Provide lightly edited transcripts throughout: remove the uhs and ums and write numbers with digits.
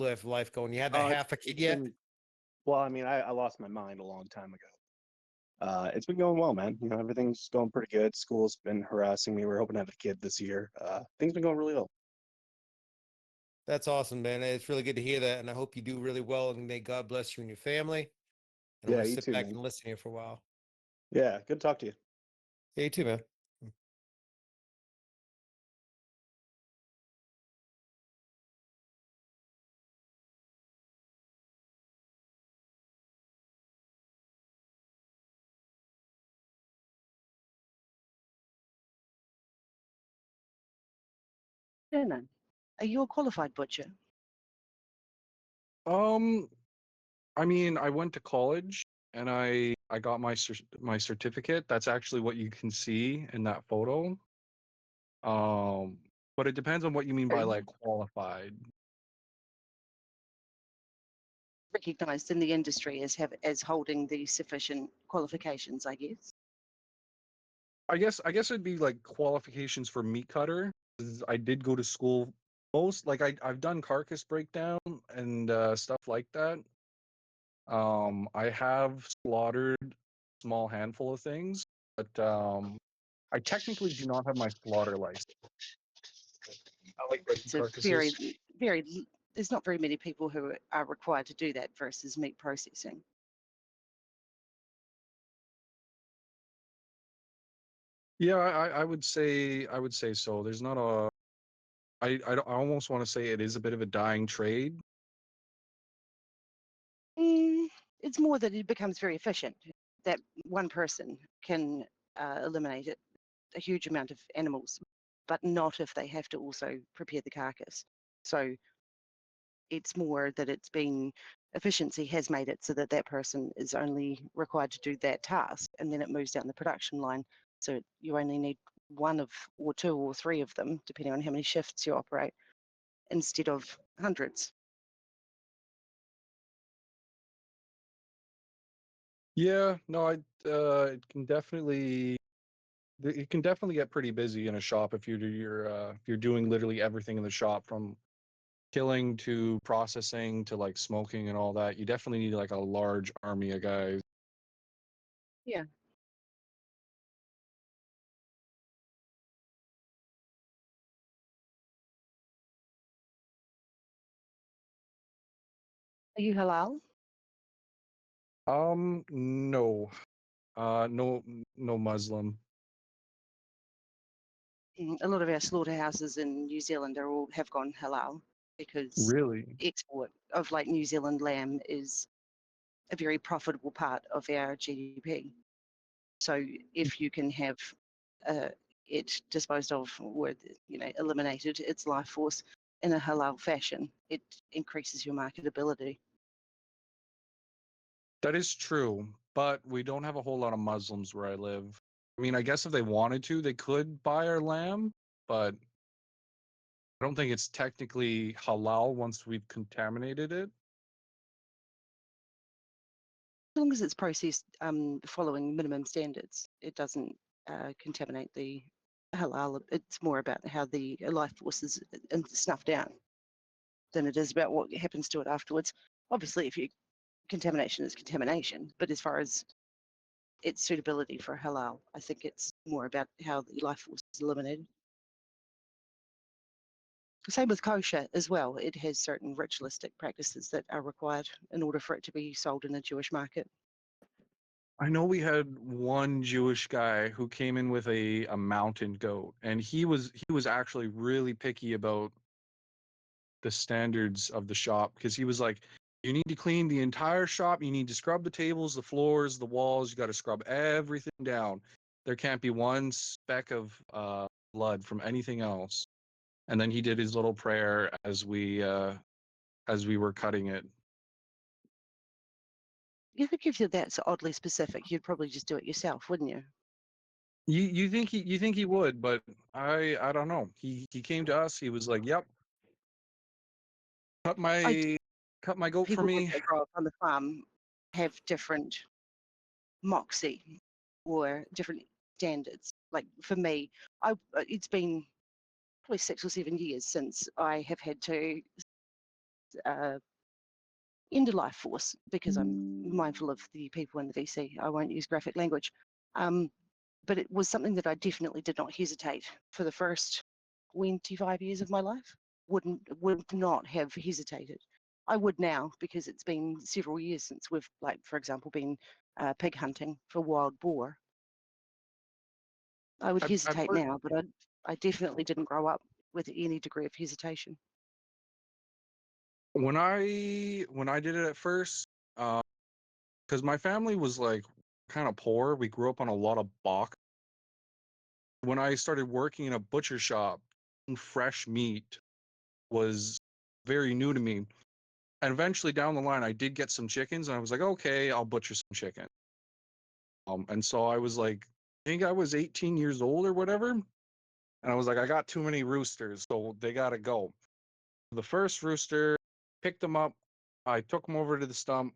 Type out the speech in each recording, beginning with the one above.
life going? You had the Uh, half a kid it's yet? been well. I mean, I lost my mind a long time ago. It's been going well, man. You know, everything's going pretty good. School's been harassing me. We're hoping to have a kid this year. Things been going really well. That's awesome, man. It's really good to hear that, and I hope you do really well. And may God bless you and your family. And I'm Yeah, gonna you sit too, back man. and listen here for a while. Yeah, good to talk to you. Yeah, you too, man. Shannon, are you a qualified butcher? Um, I mean, I went to college and I got my certificate. That's actually what you can see in that photo. Um, but it depends on what you mean by like qualified. Recognized in the industry as holding the sufficient qualifications, I guess. I guess it'd be like qualifications for meat cutter. 'Cause I did go to school most like I've done carcass breakdown and stuff like that. I have slaughtered a small handful of things, but I technically do not have my slaughter license. I like breaking It's a carcasses. there's not very many people who are required to do that versus meat processing. Yeah, I would say so. There's not a I almost want to say it is a bit of a dying trade. Mm, it's more that it becomes very efficient. That one person can eliminate a huge amount of animals, but not if they have to also prepare the carcass. So it's more that it's been efficiency has made it so that that person is only required to do that task, and then it moves down the production line. So you only need one of, or two, or three of them, depending on how many shifts you operate, instead of hundreds. Yeah, no, it can definitely get pretty busy in a shop if if you're doing literally everything in the shop from killing to processing to like smoking and all that. You definitely need like a large army of guys. Yeah. Are you halal? No. No, no Muslim. A lot of our slaughterhouses in New Zealand are all have gone halal because Really? export of like New Zealand lamb is a very profitable part of our GDP. So if you can have uh, it disposed of or eliminated its life force in a halal fashion, it increases your marketability. That is true, but we don't have a whole lot of Muslims where I live. I mean, I guess if they wanted to, they could buy our lamb, but I don't think it's technically halal once we've contaminated it. As long as it's processed following minimum standards, it doesn't contaminate the halal. It's more about how the life force is snuffed out than it is about what happens to it afterwards. Obviously, if you contamination is contamination, but as far as its suitability for halal, I think it's more about how the life force is eliminated. Same with kosher as well. It has certain ritualistic practices that are required in order for it to be sold in a Jewish market. I know we had one Jewish guy who came in with a mountain goat, and he was actually really picky about the standards of the shop because he was like, you need to clean the entire shop, you need to scrub the tables, the floors, the walls, you got to scrub everything down. There can't be one speck of blood from anything else. And then he did his little prayer as we were cutting it. You think if that's oddly specific, you'd probably just do it yourself, wouldn't you? You think he would, but I don't know. He came to us. He was like, "Yep, cut I my cut my goat for people me." that grow up on the farm have different moxie or different standards. Like for me, it's been probably 6 or 7 years since I have had to end of life force, because I'm mindful of the people in the DC. I won't use graphic language. But it was something that I definitely did not hesitate for the first 25 years of my life. Would not have hesitated. I would now, because it's been several years since we've, like, for example, been pig hunting for wild boar. I would At hesitate first, now, but I definitely didn't grow up with any degree of hesitation. when I did it at first, because my family was like kind of poor. We grew up on a lot of bok. When I started working in a butcher shop, fresh meat was very new to me. And eventually down the line, I did get some chickens, and I was like, okay, I'll butcher some chicken. And so I was like, I think I was 18 years old or whatever. And I was like, I got too many roosters, so they got to go. The first rooster, picked them up. I took him over to the stump.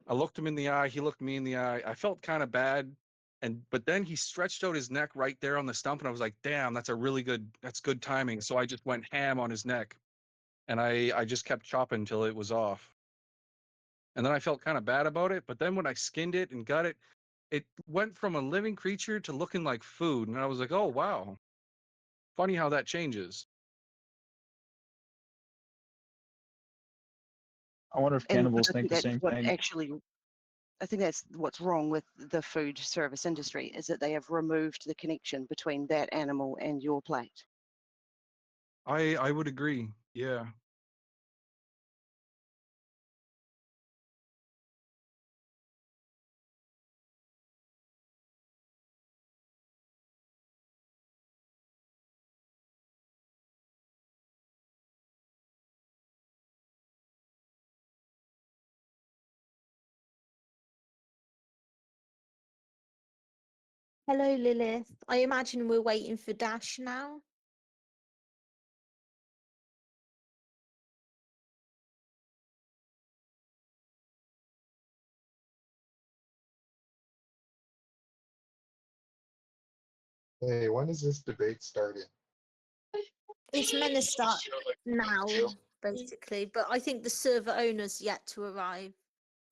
I looked him in the eye. He looked me in the eye. I felt kind of bad. But then he stretched out his neck right there on the stump. And I was like, damn, that's good timing. So I just went ham on his neck. And I just kept chopping until it was off. And then I felt kind of bad about it. But then when I skinned it and got it, it went from a living creature to looking like food. And I was like, oh, wow. Funny how that changes. I wonder if And cannibals I think think the that's same what thing. actually, I think that's what's wrong with the food service industry, is that they have removed the connection between that animal and your plate. I would agree. Yeah. Hello, Lilith. I imagine we're waiting for Dash now. Hey, when is this debate starting? It's meant to start now, basically, but I think the server owner's yet to arrive.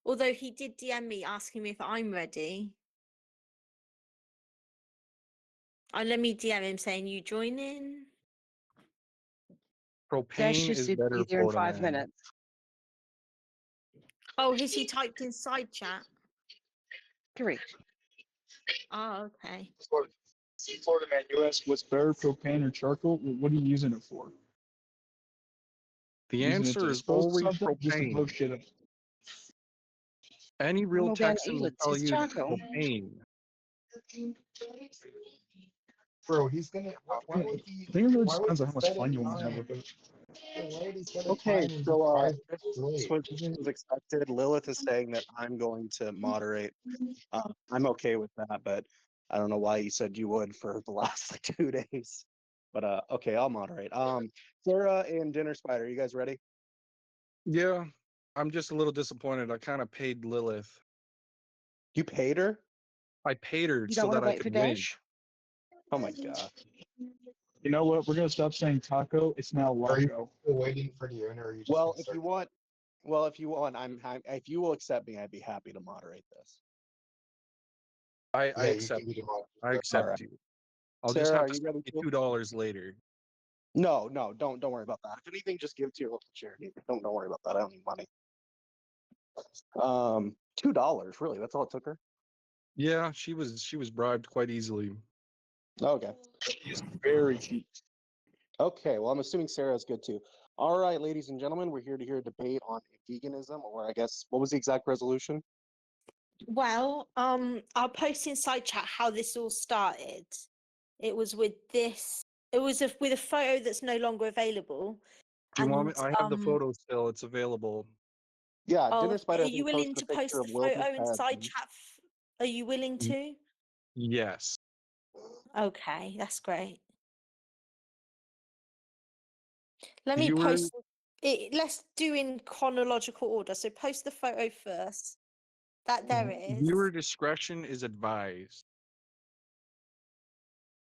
Although he did DM me asking me if I'm ready. Let me DM him saying, you join in? Dash Propane just is said be better there in for the 5 man. minutes. Oh, has he typed in side chat? Correct. Oh, okay. Florida man, you ask what's better, propane or charcoal? What are you using it for? The Using it to answer is dispose of always something? Just to blow propane. shit up. Any real Well, ban Texan will eyelids tell is you charcoal. propane. Bro, he's gonna. Why would he? I think it really Why would depends he on how much spend fun you want to have time? with it. Why would he spend Okay, time and do so five this straight? switch was accepted. Lilith is saying that I'm going to moderate. I'm okay with that, but I don't know why you said you would for the last like 2 days. But okay, I'll moderate. Sarah and Dinner Spider, you guys ready? Yeah, I'm just a little disappointed. I kind of paid Lilith. You paid her? I paid her You so don't want that to I wait for could win. Dash? Oh my god. You know what? We're gonna stop saying taco. It's now Are you Lago. still waiting for the owner? Or are you just Well, gonna if start? you want, if you will accept me, I'd be happy to moderate this. I Yeah, you can accept be the you. mod. I All right. accept you. I'll just Sarah, have are to you send ready you too? $2 later. No, don't worry about that. If anything, just give it to your local charity. Don't worry about that. I don't need money. $2, really? That's all it took her? Yeah, she was bribed quite easily. Okay. It's very cheap. Okay, well, I'm assuming Sarah's good too. All right, ladies and gentlemen, we're here to hear a debate on veganism, or I guess, what was the exact resolution? Well, I'll post in side chat how this all started. It was with this. It was with a photo that's no longer available. Do you want me? And I have the photo still. It's available. Yeah, oh, Dinner Spider, are I you think, willing posted a to picture post of the Lilith's photo in head. side chat? Are you willing Y- to? Yes. Okay, that's great. Let me Viewer post it. Let's do in chronological order. So post the photo first. There it viewer is. discretion is advised.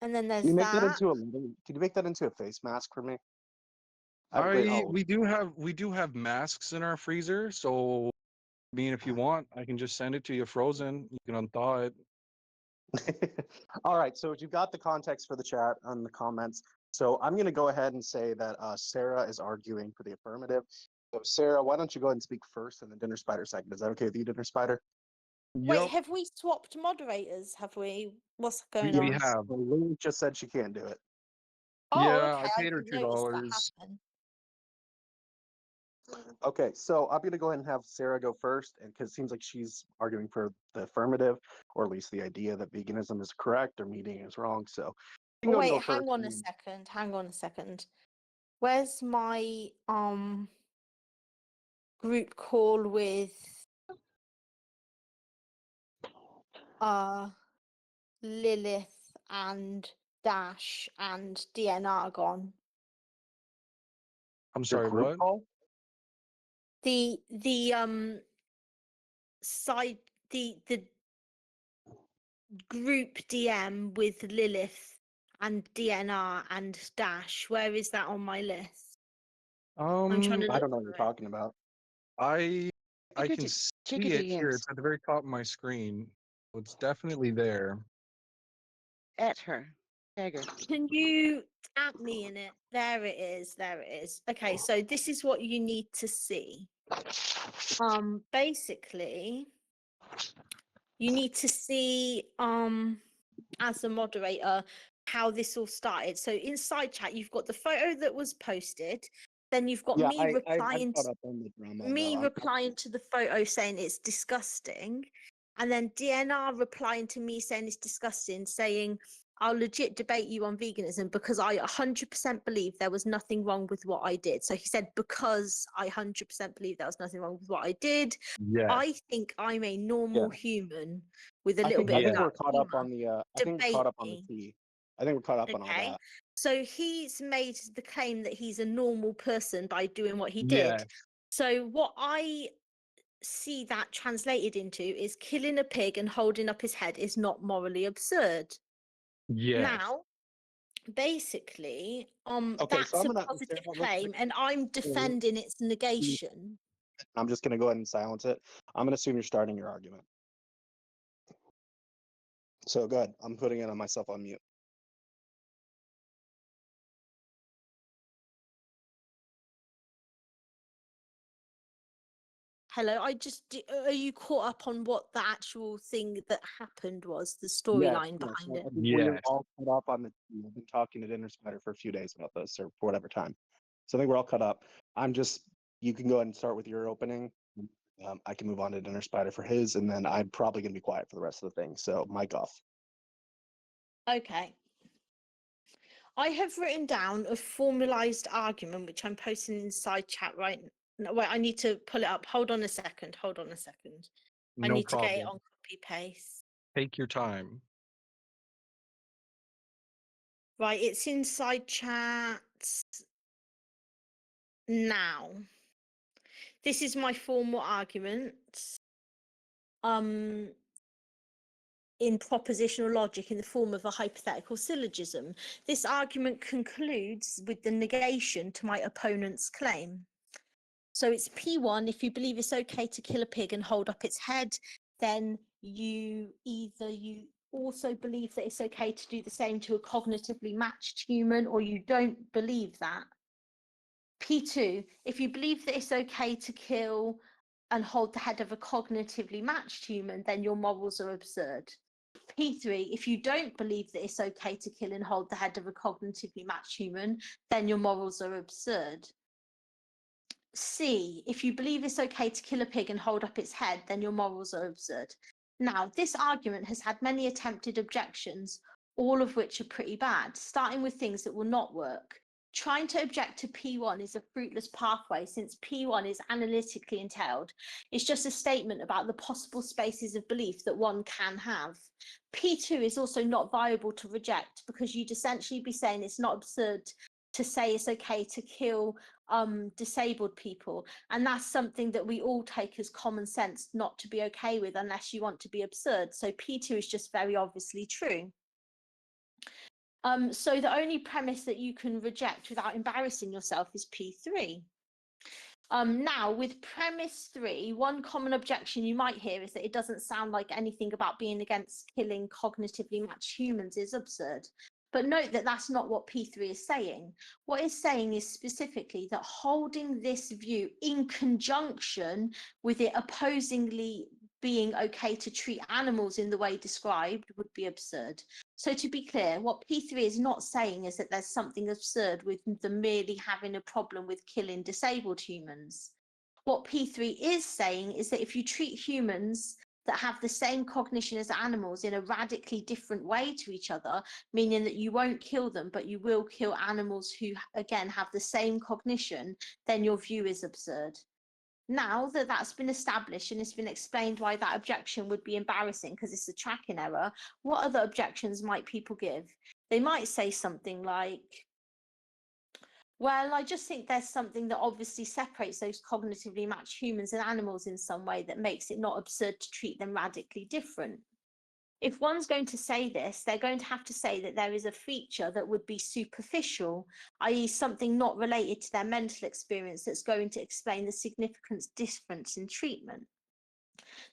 And then Can there's you make that that. into a can you make that into a face mask for me? I have a great Halloween. We do have masks in our freezer, so I mean, if you want, I can just send it to you frozen. You can unthaw it. All right, so you've got the context for the chat and the comments. So I'm going to go ahead and say that Sarah is arguing for the affirmative. So Sarah, why don't you go ahead and speak first and then Dinner Spider second? Is that okay with you, Dinner Spider? Wait, Yep, have we swapped moderators? Have we? What's going we on? have. Well, Lily just said she can't do it. Oh, Yeah, okay. I I paid her didn't notice that $2. happen. Okay, so I'm going to go ahead and have Sarah go first, and because it seems like she's arguing for the affirmative, or at least the idea that veganism is correct or meat eating is wrong. So you can go and Wait, go first. hang on a second. Hang on a second. Where's my group call with Lilith and Dash and DNR gone? I'm Your sorry, group what? call? The side the group DM with Lilith and DNR and Dash. Where is that on my list? I'm trying to I look don't know what for you're it. talking about. I Check can it- see check your it here. DMs. It's at the very top of my screen. It's definitely there. At her. Tag her. Can you tag me in it? There it is. There it is. Okay, so this is what you need to see. Basically, you need to see as a moderator how this all started. So inside chat, you've got the photo that was posted. Then you've got Yeah, me I'm replying caught up on the drama. me though. replying to the photo saying it's disgusting, and then DNR replying to me saying it's disgusting, saying I'll legit debate you on veganism because I 100% believe there was nothing wrong with what I did. So he said, because I 100% believe there was nothing wrong with what I did, Yeah. I think I'm a normal human with a I little think, I bit think of we're gut caught up humor. on the. I think we're Debate caught up on the me. tea. I think we're caught up on all Okay. that. So he's made the claim that he's a normal person by doing what he Yeah. did. So what I see that translated into is killing a pig and holding up his head is not morally absurd. Yes. Now, basically, Okay, so that's I'm a gonna. positive Sarah, claim, and I'm defending its negation. I'm just gonna go ahead and silence it. I'm gonna assume you're starting your argument. So good. I'm putting it on myself on mute. Hello, are you caught up on what the actual thing that happened was, the Yes, storyline yes. behind I it? think we're Yes. all caught up on the tea. I've been talking to Dinner Spider for a few days about this, or for whatever time. So I think we're all caught up. I'm just. You can go ahead and start with your opening. I can move on to Dinner Spider for his, and then I'm probably gonna be quiet for the rest of the thing. So mic off. Okay. I have written down a formalized argument, which I'm posting inside chat right now. Wait, I need to pull it up. Hold on a second. Hold on a second. I No need to get it problem. on copy paste. Take your time. Right, it's inside chat now. This is my formal argument. In propositional logic in the form of a hypothetical syllogism. This argument concludes with the negation to my opponent's claim. So it's P1, if you believe it's okay to kill a pig and hold up its head, then you also believe that it's okay to do the same to a cognitively matched human, or you don't believe that. P2, if you believe that it's okay to kill and hold the head of a cognitively matched human, then your morals are absurd. P3, if you don't believe that it's okay to kill and hold the head of a cognitively matched human, then your morals are absurd. C, if you believe it's okay to kill a pig and hold up its head, then your morals are absurd. Now, this argument has had many attempted objections, all of which are pretty bad, starting with things that will not work. Trying to object to P1 is a fruitless pathway since P1 is analytically entailed. It's just a statement about the possible spaces of belief that one can have. P2 is also not viable to reject because you'd essentially be saying it's not absurd to say it's okay to kill disabled people, and that's something that we all take as common sense not to be okay with unless you want to be absurd. So P2 is just very obviously true. So the only premise that you can reject without embarrassing yourself is P3. Now, with premise 3, one common objection you might hear is that it doesn't sound like anything about being against killing cognitively matched humans is absurd. But note that that's not what P3 is saying. What it's saying is specifically that holding this view in conjunction with it opposingly being okay to treat animals in the way described would be absurd. So to be clear, what P3 is not saying is that there's something absurd with them merely having a problem with killing disabled humans. What P3 is saying is that if you treat humans that have the same cognition as animals in a radically different way to each other, meaning that you won't kill them, but you will kill animals who, again, have the same cognition, then your view is absurd. Now that that's been established and it's been explained why that objection would be embarrassing because it's a tracking error, what other objections might people give? They might say something like, well, I just think there's something that obviously separates those cognitively matched humans and animals in some way that makes it not absurd to treat them radically different. If one's going to say this, they're going to have to say that there is a feature that would be superficial, i.e. something not related to their mental experience that's going to explain the significant difference in treatment.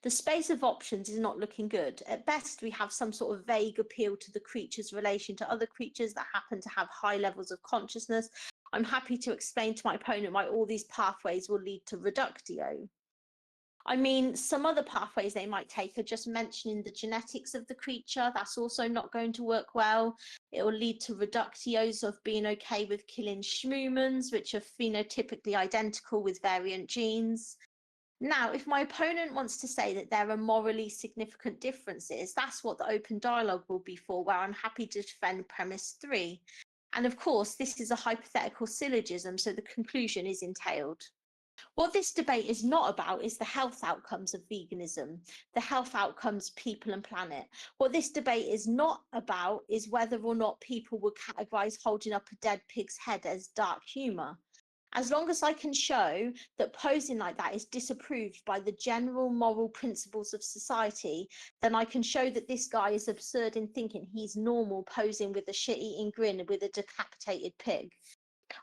The space of options is not looking good. At best, we have some sort of vague appeal to the creature's relation to other creatures that happen to have high levels of consciousness. I'm happy to explain to my opponent why all these pathways will lead to reductio. I mean, some other pathways they might take are just mentioning the genetics of the creature. That's also not going to work well. It will lead to reductios of being okay with killing schmoomans, which are phenotypically identical with variant genes. Now, if my opponent wants to say that there are morally significant differences, that's what the open dialogue will be for, where I'm happy to defend premise 3. And of course, this is a hypothetical syllogism, so the conclusion is entailed. What this debate is not about is the health outcomes of veganism, the health outcomes, people and planet. What this debate is not about is whether or not people would categorize holding up a dead pig's head as dark humor. As long as I can show that posing like that is disapproved by the general moral principles of society, then I can show that this guy is absurd in thinking he's normal posing with a shit-eating grin with a decapitated pig.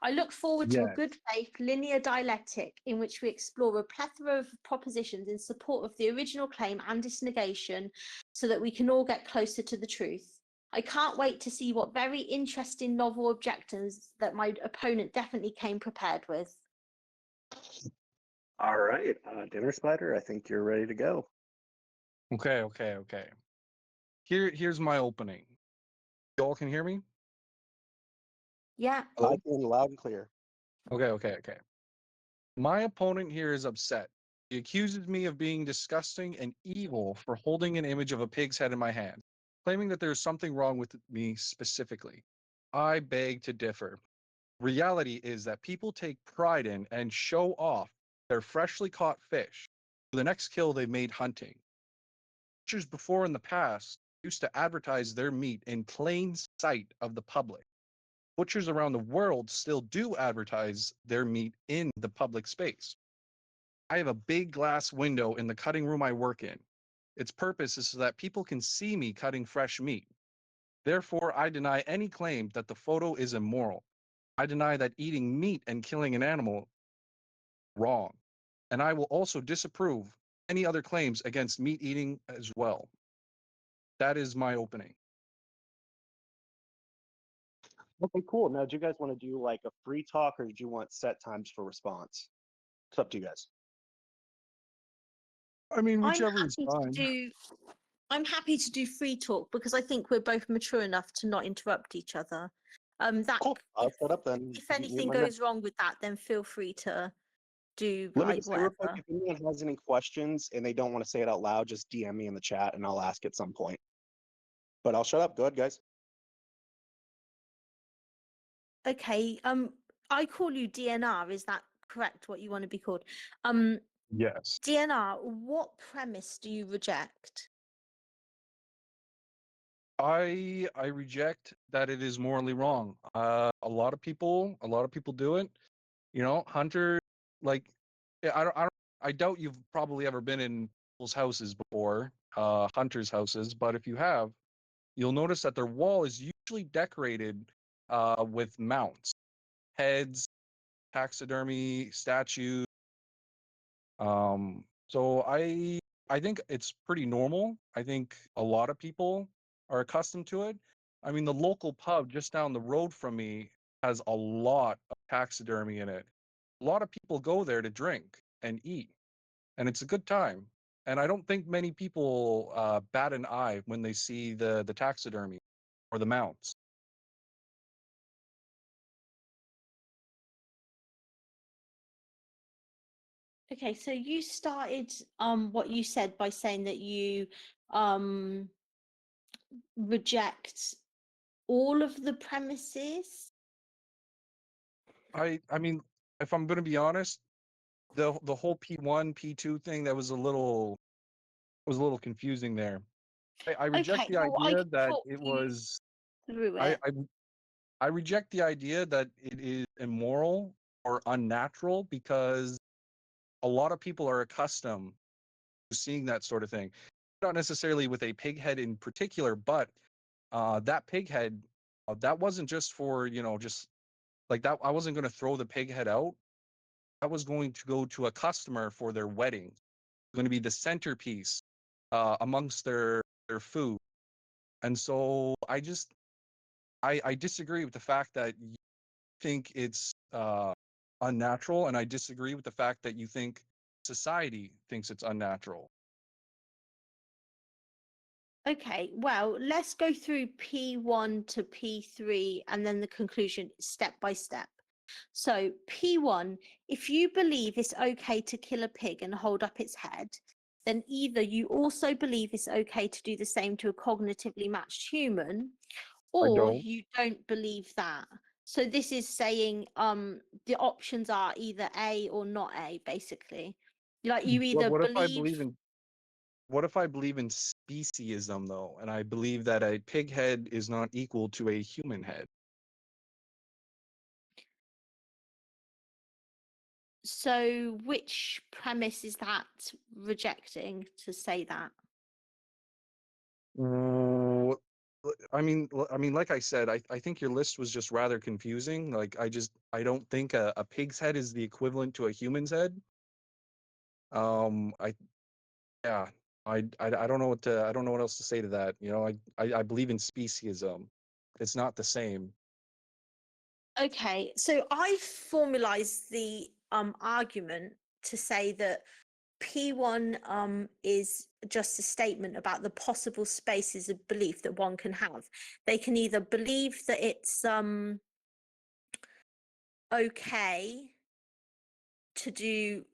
I look forward to a Yes. good faith linear dialectic in which we explore a plethora of propositions in support of the original claim and its negation so that we can all get closer to the truth. I can't wait to see what very interesting novel objections that my opponent definitely came prepared with. All right, Dinner Spider, I think you're ready to go. Okay. Here's my opening. Y'all can hear me? Yeah. I can loud and clear. Okay. My opponent here is upset. He accuses me of being disgusting and evil for holding an image of a pig's head in my hand, claiming that there's something wrong with me specifically. I beg to differ. Reality is that people take pride in and show off their freshly caught fish for the next kill they made hunting. Butchers before in the past used to advertise their meat in plain sight of the public. Butchers around the world still do advertise their meat in the public space. I have a big glass window in the cutting room I work in. Its purpose is so that people can see me cutting fresh meat. Therefore, I deny any claim that the photo is immoral. I deny that eating meat and killing an animal is wrong. And I will also disapprove any other claims against meat eating as well. That is my opening. Okay, cool. Now, do you guys want to do like a free talk or did you want set times for response? It's up to you guys. I mean, I'm whichever is happy to fine. do I'm happy to do free talk because I think we're both mature enough to not interrupt each other. That Cool. I'll set up then. if Mute anything my mic. goes wrong with that, then feel free to do Let me like just say real quick, whatever. if anyone has any questions and they don't want to say it out loud, just DM me in the chat and I'll ask at some point. But I'll shut up. Go ahead, guys. Okay. I call you DNR. Is that correct? What you want to be called? Yes. DNR. What premise do you reject? I reject that it is morally wrong. A lot of people do it. You know, Hunter, like, I doubt you've probably ever been in people's houses before, hunters' houses. But if you have, you'll notice that their wall is usually decorated with mounts, heads, taxidermy, statues. So I think it's pretty normal. I think a lot of people are accustomed to it. I mean, the local pub just down the road from me has a lot of taxidermy in it. A lot of people go there to drink and eat, and it's a good time. And I don't think many people bat an eye when they see the taxidermy or the mounts. Okay, so you started what you said by saying that you um reject all of the premises. I mean, if I'm going to be honest, the whole P1 P2 thing that was a little confusing there. I reject Okay, the well, I idea can that talk it you was through I, it. I I reject the idea that it is immoral or unnatural because a lot of people are accustomed to seeing that sort of thing. Not necessarily with a pig head in particular, but that pig head that wasn't just for, just like that. I wasn't going to throw the pig head out. That was going to go to a customer for their wedding. Going to be the centerpiece amongst their food. And so I disagree with the fact that you think it's unnatural, and I disagree with the fact that you think society thinks it's unnatural. Okay, well, let's go through P1 to P3 and then the conclusion step by step. So, P1, if you believe it's okay to kill a pig and hold up its head, then either you also believe it's okay to do the same to a cognitively matched human, I or don't. you don't believe that. So this is saying the options are either A or not A, basically. Like you What, either what if I believe. believe in what if I believe in speciesism though, and I believe that a pig head is not equal to a human head? So which premise is that rejecting to say that? Mm, I mean, like I said, I think your list was just rather confusing. Like, I don't think a pig's head is the equivalent to a human's head. I Yeah, I don't know I don't know what else to say to that. I believe in speciesism. It's not the same. Okay, so I formalized the argument to say that P1 is just a statement about the possible spaces of belief that one can have. They can either believe that it's okay to do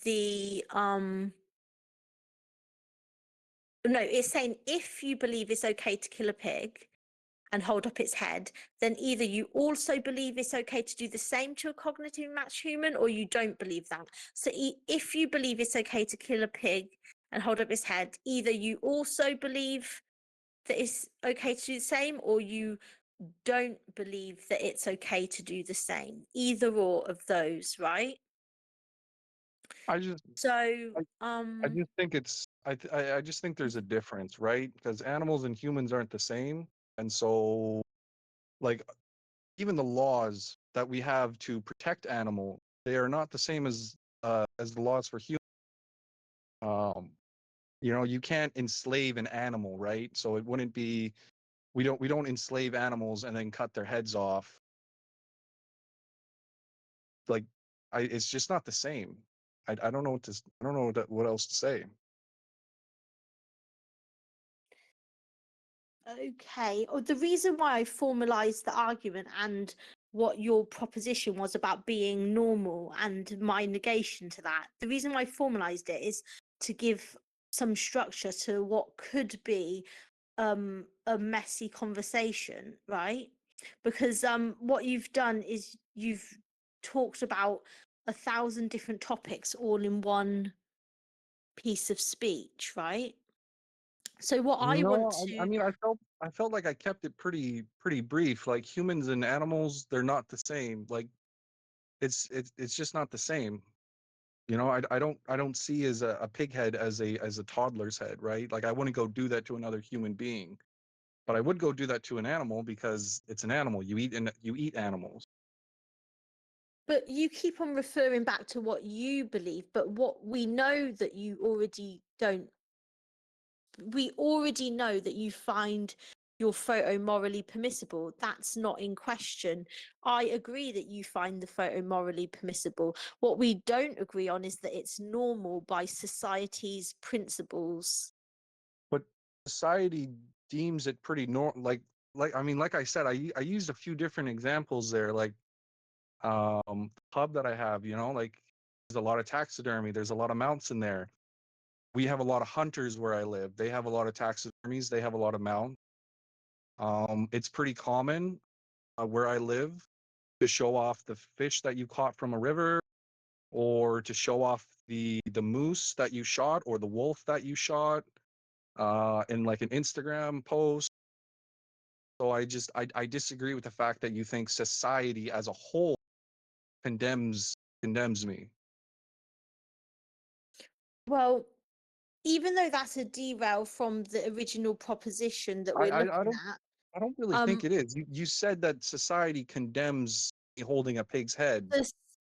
the no, it's saying if you believe it's okay to kill a pig and hold up its head, then either you also believe it's okay to do the same to a cognitively matched human, or you don't believe that. So if you believe it's okay to kill a pig and hold up its head, either you also believe that it's okay to do the same, or you don't believe that it's okay to do the same. Either or of those, right? I just So, I just think I just think there's a difference, right? Because animals and humans aren't the same, and so like even the laws that we have to protect animal, they are not the same as the laws for humans. Um, you can't enslave an animal, right? So it wouldn't be we don't enslave animals and then cut their heads off. Like it's just not the same. I don't know I don't know what else to say. okay. Oh, the reason why I formalized the argument and what your proposition was about being normal and my negation to that, the reason why I formalized it is to give some structure to what could be a messy conversation, right? Because what you've done is you've talked about 1,000 different topics all in one piece of speech, right? So what I want No, I to mean I felt like I kept it pretty brief. Like humans and animals, they're not the same. Like it's just not the same. I don't see as a pig head as a toddler's head, right? Like I wouldn't go do that to another human being. But I would go do that to an animal because it's an animal. You eat animals. But you keep on referring back to what you believe, but what we know that you already don't. We already know that you find your photo morally permissible. That's not in question. I agree that you find the photo morally permissible. What we don't agree on is that it's normal by society's principles. But society deems it pretty normal. Like I mean, like I said, I used a few different examples there. Like the pub that I have, you know, like there's a lot of taxidermy. There's a lot of mounts in there. We have a lot of hunters where I live. They have a lot of taxidermies. They have a lot of mounts. It's pretty common where I live to show off the fish that you caught from a river, or to show off the moose that you shot or the wolf that you shot in like an Instagram post. So I disagree with the fact that you think society as a whole condemns me. Well, even though that's a derail from the original proposition that we're I looking don't at, I don't really think it is. You said that society condemns me holding a pig's head.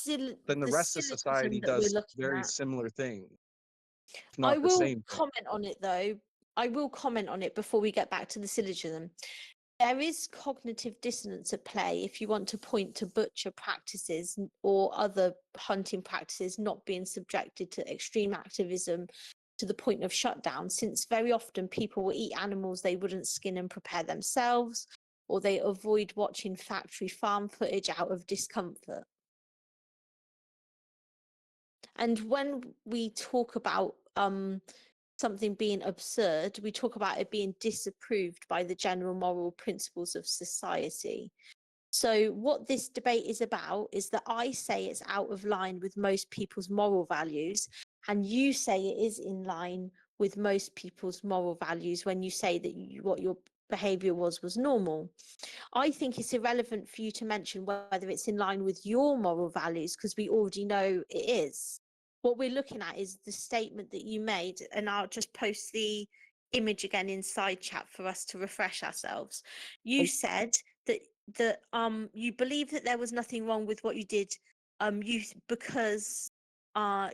Then the the rest of syllogism society that we're does looking very at. similar things. It's I not the will same thing. comment on it though. I will comment on it before we get back to the syllogism. There is cognitive dissonance at play if you want to point to butcher practices or other hunting practices not being subjected to extreme activism to the point of shutdown, since very often people will eat animals they wouldn't skin and prepare themselves, or they avoid watching factory farm footage out of discomfort. And when we talk about something being absurd, we talk about it being disapproved by the general moral principles of society. So what this debate is about is that I say it's out of line with most people's moral values, and you say it is in line with most people's moral values when you say that what your behavior was normal. I think it's irrelevant for you to mention whether it's in line with your moral values, because we already know it is. What we're looking at is the statement that you made, and I'll just post the image again inside chat for us to refresh ourselves. You said that you believe that there was nothing wrong with what you did because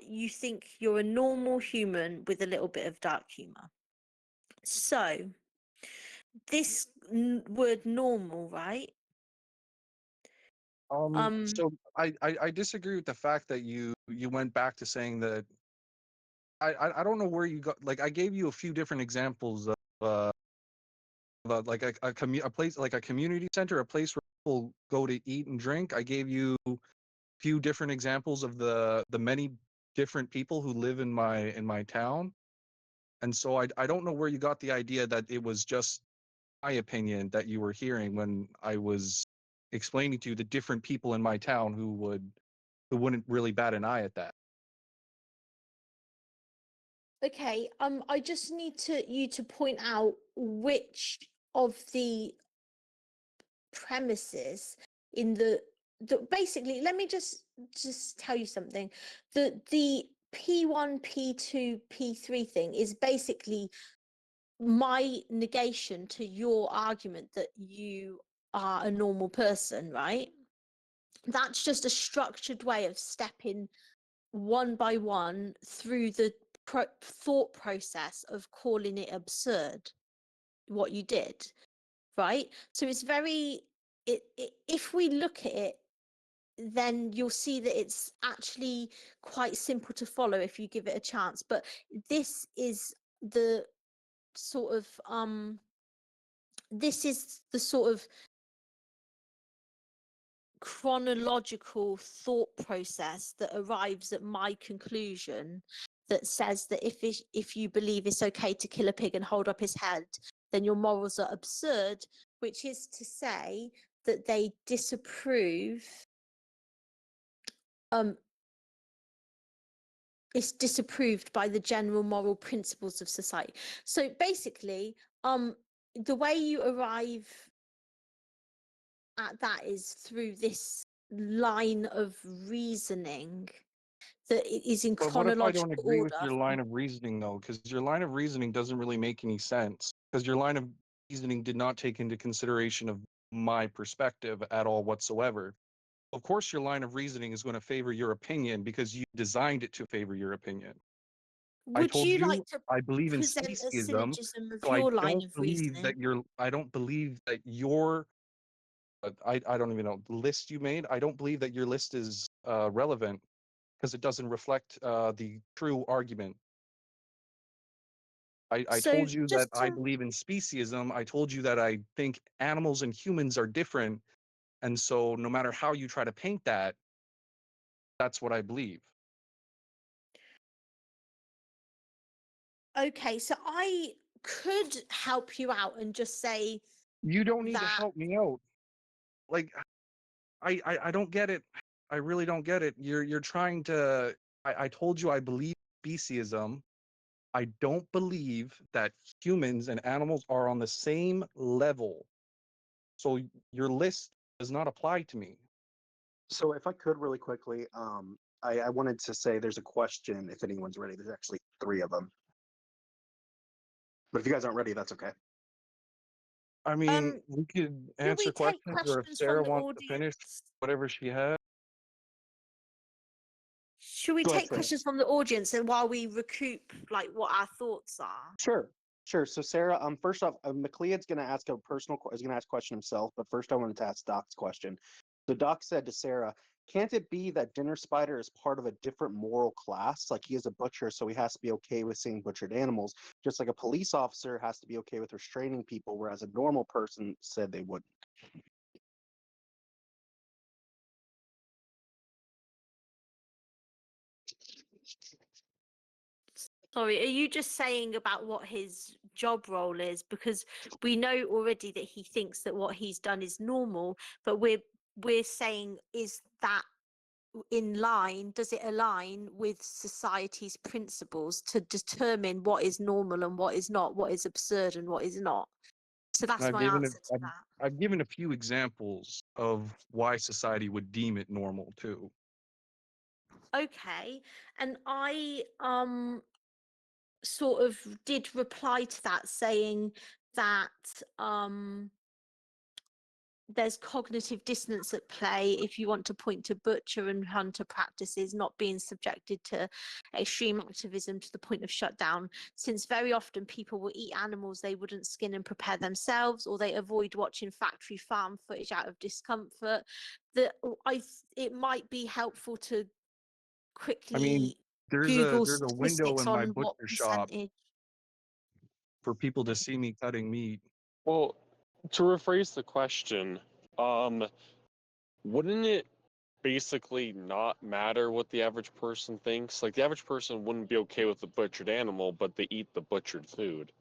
you think you're a normal human with a little bit of dark humor. So this word normal, right? So I disagree with the fact that you went back to saying that I don't know where you got, like I gave you a few different examples of like a place like a community center, a place where people go to eat and drink. I gave you a few different examples of the many different people who live in my town. And so I don't know where you got the idea that it was just my opinion that you were hearing when I was explaining to you the different people in my town who wouldn't really bat an eye at that. Okay, I just need you to point out which of the premises in the basically, let me just tell you something. The P1, P2, P3 thing is basically my negation to your argument that you are a normal person, right? That's just a structured way of stepping one by one through the thought process of calling it absurd what you did, right? So it's very if we look at it, then you'll see that it's actually quite simple to follow if you give it a chance. But this is the sort of this is the sort of chronological thought process that arrives at my conclusion that says that if you believe it's okay to kill a pig and hold up his head, then your morals are absurd, which is to say that they disapprove it's disapproved by the general moral principles of society. So basically, the way you arrive at that is through this line of reasoning that it is in But what if I don't chronological agree with order. your line of reasoning though? Because your line of reasoning doesn't really make any sense. Because your line of reasoning did not take into consideration of my perspective at all whatsoever. Of course, your line of reasoning is going to favor your opinion because you designed it to favor your opinion. I Would told you you like to I believe in present a speciesism, syllogism of so I your line don't of believe that reasoning? I don't believe that your I don't even know the list you made. I don't believe that your list is relevant because it doesn't reflect the true argument. I So told you that just I to believe in speciesism. I told you that I think animals and humans are different. And so no matter how you try to paint that, that's what I believe. okay, so I could help you out and just say You don't need to that. help me out. Like I don't get it. I really don't get it. You're trying to I told you I believe speciesism. I don't believe that humans and animals are on the same level. So your list does not apply to me. So if I could really quickly, I wanted to say there's a question if anyone's ready. There's actually 3 of them. But if you guys aren't ready, that's okay. I mean, we could Do we answer take questions, or if questions from Sarah the wants to finish audience? whatever she had. Should we Go ahead, take Sarah. questions from the audience and while we recoup like what our thoughts are? Sure, sure. So Sarah, first off, McLeod's going to ask a is going to ask a question himself, but first I wanted to ask Doc's question. So Doc said to Sarah, "Can't it be that Dinner Spider is part of a different moral class? Like he is a butcher, so he has to be okay with seeing butchered animals, just like a police officer has to be okay with restraining people, whereas a normal person said they wouldn't." Sorry, are you just saying about what his job role is? Because we know already that he thinks that what he's done is normal, but we're saying, is that in line? Does it align with society's principles to determine what is normal and what is not, what is absurd and what is not? So And that's my answer to that. I've given a few examples of why society would deem it normal too. Okay, and I sort of did reply to that saying that there's cognitive dissonance at play if you want to point to butcher and hunter practices not being subjected to extreme activism to the point of shutdown, since very often people will eat animals they wouldn't skin and prepare themselves, or they avoid watching factory farm footage out of discomfort. That it might be helpful to I mean, quickly there's Google a window statistics in my on what butcher shop percentage. for people to see me cutting meat. Well, to rephrase the question, wouldn't it basically not matter what the average person thinks? Like the average person wouldn't be okay with the butchered animal, but they eat the butchered food.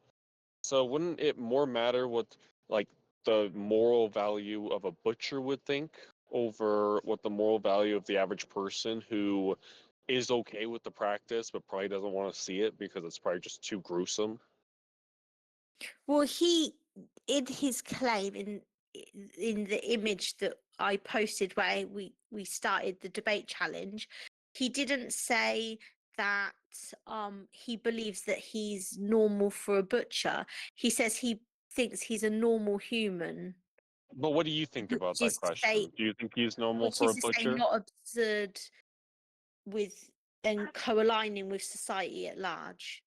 So wouldn't it more matter what like the moral value of a butcher would think over what the moral value of the average person who is okay with the practice but probably doesn't want to see it because it's probably just too gruesome? Well, he, in his claim in the image that I posted where we started the debate challenge, he didn't say that he believes that he's normal for a butcher. He says he thinks he's a normal human, But what do you think about which that is to say, question? Do you think he's normal which for is a to say butcher? not absurd with and co-aligning with society at large.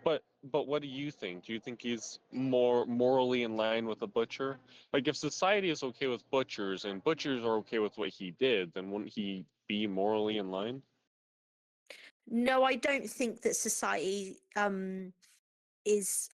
But what do you think? Do you think he's more morally in line with a butcher? Like if society is okay with butchers and butchers are okay with what he did, then wouldn't he be morally in line? No, I don't think that society is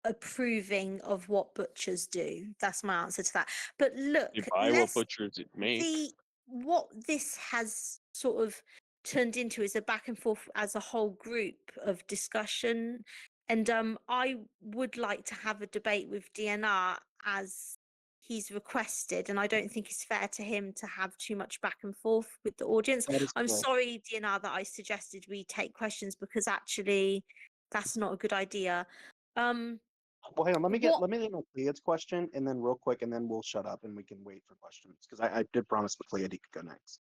approving of what butchers do. That's my answer to that. But look, You buy what let's butchers make. the what this has sort of turned into is a back and forth as a whole group of discussion. And I would like to have a debate with DNR as he's requested, and I don't think it's fair to him to have too much back and forth with the audience. That is I'm correct. sorry, DNR, that I suggested we take questions because actually that's not a good idea. Well, hang on. What Let me get McLeod's question, and then real quick, and then we'll shut up and we can wait for questions because I did promise McLeod he could go next.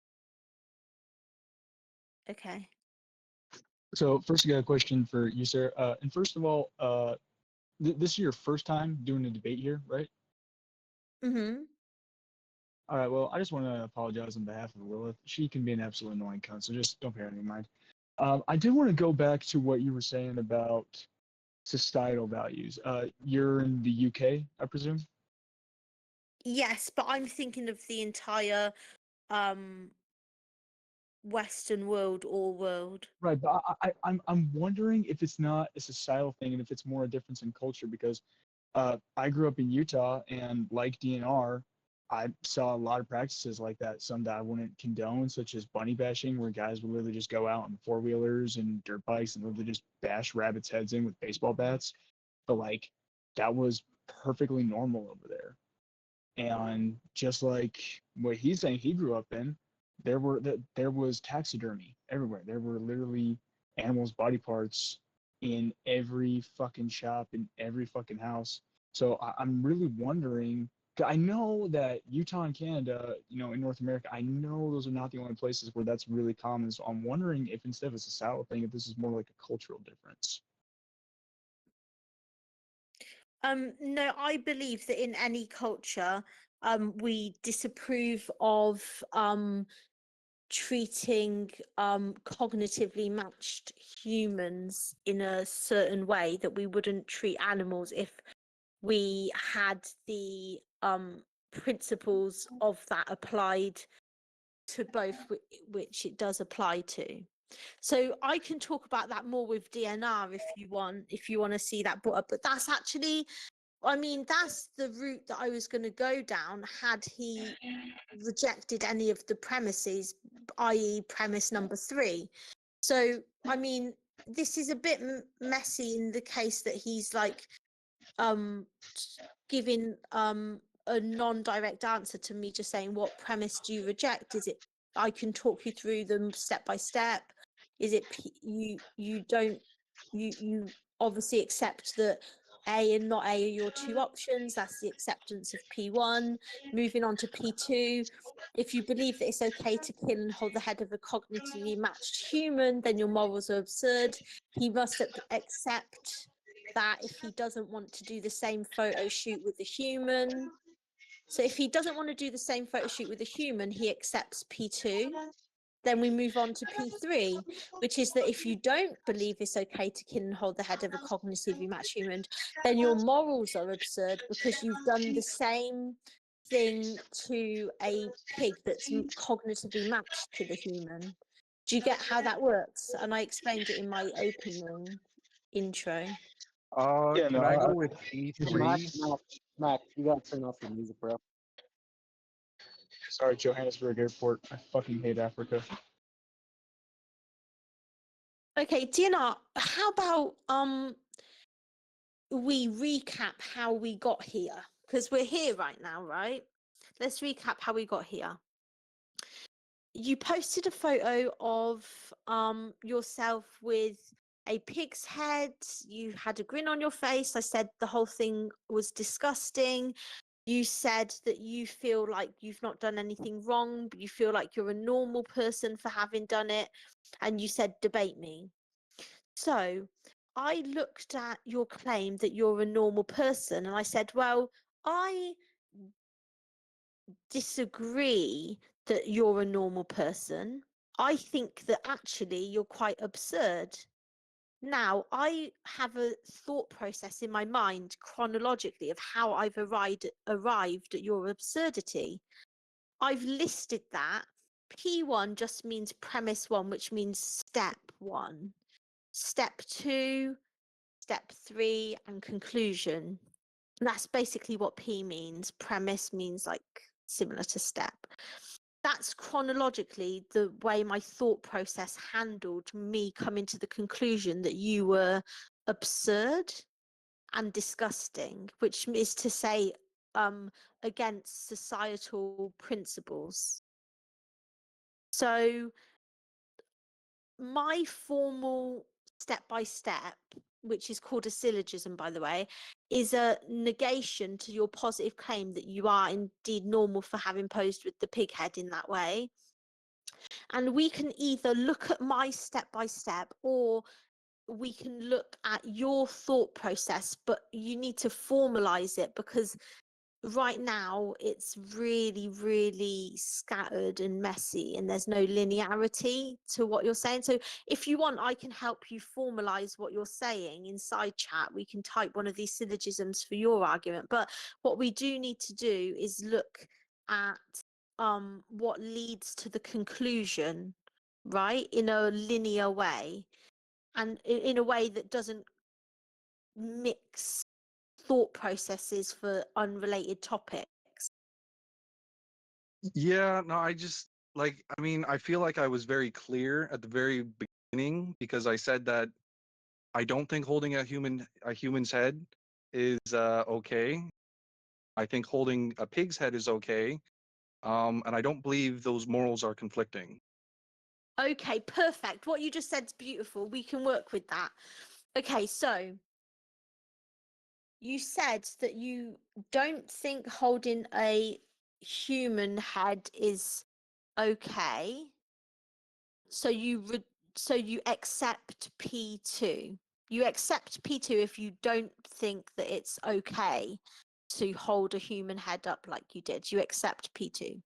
Okay. So first, I got a question for you, sir. And first of all, this is your first time doing a debate here, right? Mm-hmm. All right. Well, I just want to apologize on behalf of Lilith. She can be an absolute annoying cunt, so just don't pay her any mind. I did want to go back to what you were saying about societal values. You're in the UK, I presume. Yes, but I'm thinking of the entire um Western world or world. Right, but I'm wondering if it's not a societal thing and if it's more a difference in culture because I grew up in Utah and like DNR, I saw a lot of practices like that. Some that I wouldn't condone, such as bunny bashing, where guys would literally just go out on four wheelers and dirt bikes and literally just bash rabbits' heads in with baseball bats. But like that was perfectly normal over there. And just like what he's saying he grew up in, there was taxidermy everywhere. There were literally animals' body parts in every fucking shop, in every fucking house. So I'm really wondering. 'Cause I know that Utah and Canada, in North America, I know those are not the only places where that's really common. So I'm wondering if instead of a societal thing, if this is more like a cultural difference. No, I believe that in any culture, we disapprove of treating cognitively matched humans in a certain way that we wouldn't treat animals if we had the principles of that applied to both, which it does apply to. So I can talk about that more with DNR if you want to see that brought up. But that's actually, I mean, that's the route that I was going to go down had he rejected any of the premises, i.e., premise number 3. So, I mean, this is a bit messy in the case that he's like giving a non-direct answer to me just saying, what premise do you reject? Is it I can talk you through them step by step? Is it you don't you obviously accept that A and not A are your two options? That's the acceptance of P1. Moving on to P2, if you believe that it's okay to kill and hold the head of a cognitively matched human, then your morals are absurd. He must accept that if he doesn't want to do the same photo shoot with a human. So if he doesn't want to do the same photo shoot with a human, he accepts P2. Then we move on to P3, which is that if you don't believe it's okay to kill and hold the head of a cognitively matched human, then your morals are absurd because you've done the same thing to a pig that's cognitively matched to the human. Do you get how that works? And I explained it in my opening intro. Yeah, Can no, I go with Mac, P3? Mac, Mac, you gotta turn off your music, bro. Sorry, Johannesburg Airport. I fucking hate Africa. Okay, DNR, how about we recap how we got here? Because we're here right now, right? Let's recap how we got here. You posted a photo of yourself with a pig's head. You had a grin on your face. I said the whole thing was disgusting. You said that you feel like you've not done anything wrong, but you feel like you're a normal person for having done it. And you said, debate me. So I looked at your claim that you're a normal person and I said, well, I disagree that you're a normal person. I think that actually you're quite absurd. Now, I have a thought process in my mind chronologically of how I've arrived at your absurdity. I've listed that. P1 just means premise 1, which means step 1. Step 2, step 3, and conclusion. And that's basically what P means. Premise means like similar to step. That's chronologically the way my thought process handled me coming to the conclusion that you were absurd and disgusting, which is to say, against societal principles. So my formal step by step, which is called a syllogism, by the way, is a negation to your positive claim that you are indeed normal for having posed with the pig head in that way. And we can either look at my step by step, or we can look at your thought process, but you need to formalize it, because right now it's really, really scattered and messy, and there's no linearity to what you're saying. So if you want, I can help you formalize what you're saying inside chat. We can type one of these syllogisms for your argument, but what we do need to do is look at what leads to the conclusion, right, in a linear way, and in a way that doesn't mix thought processes for unrelated topics. Yeah, no, I just like, I mean, I feel like I was very clear at the very beginning because I said that I don't think holding a human's head is okay. I think holding a pig's head is okay. And I don't believe those morals are conflicting. Okay, perfect. What you just said's beautiful. We can work with that. Okay, so you said that you don't think holding a human head is okay. So so you accept P2. You accept P2 if you don't think that it's okay to hold a human head up like you did. You accept P2.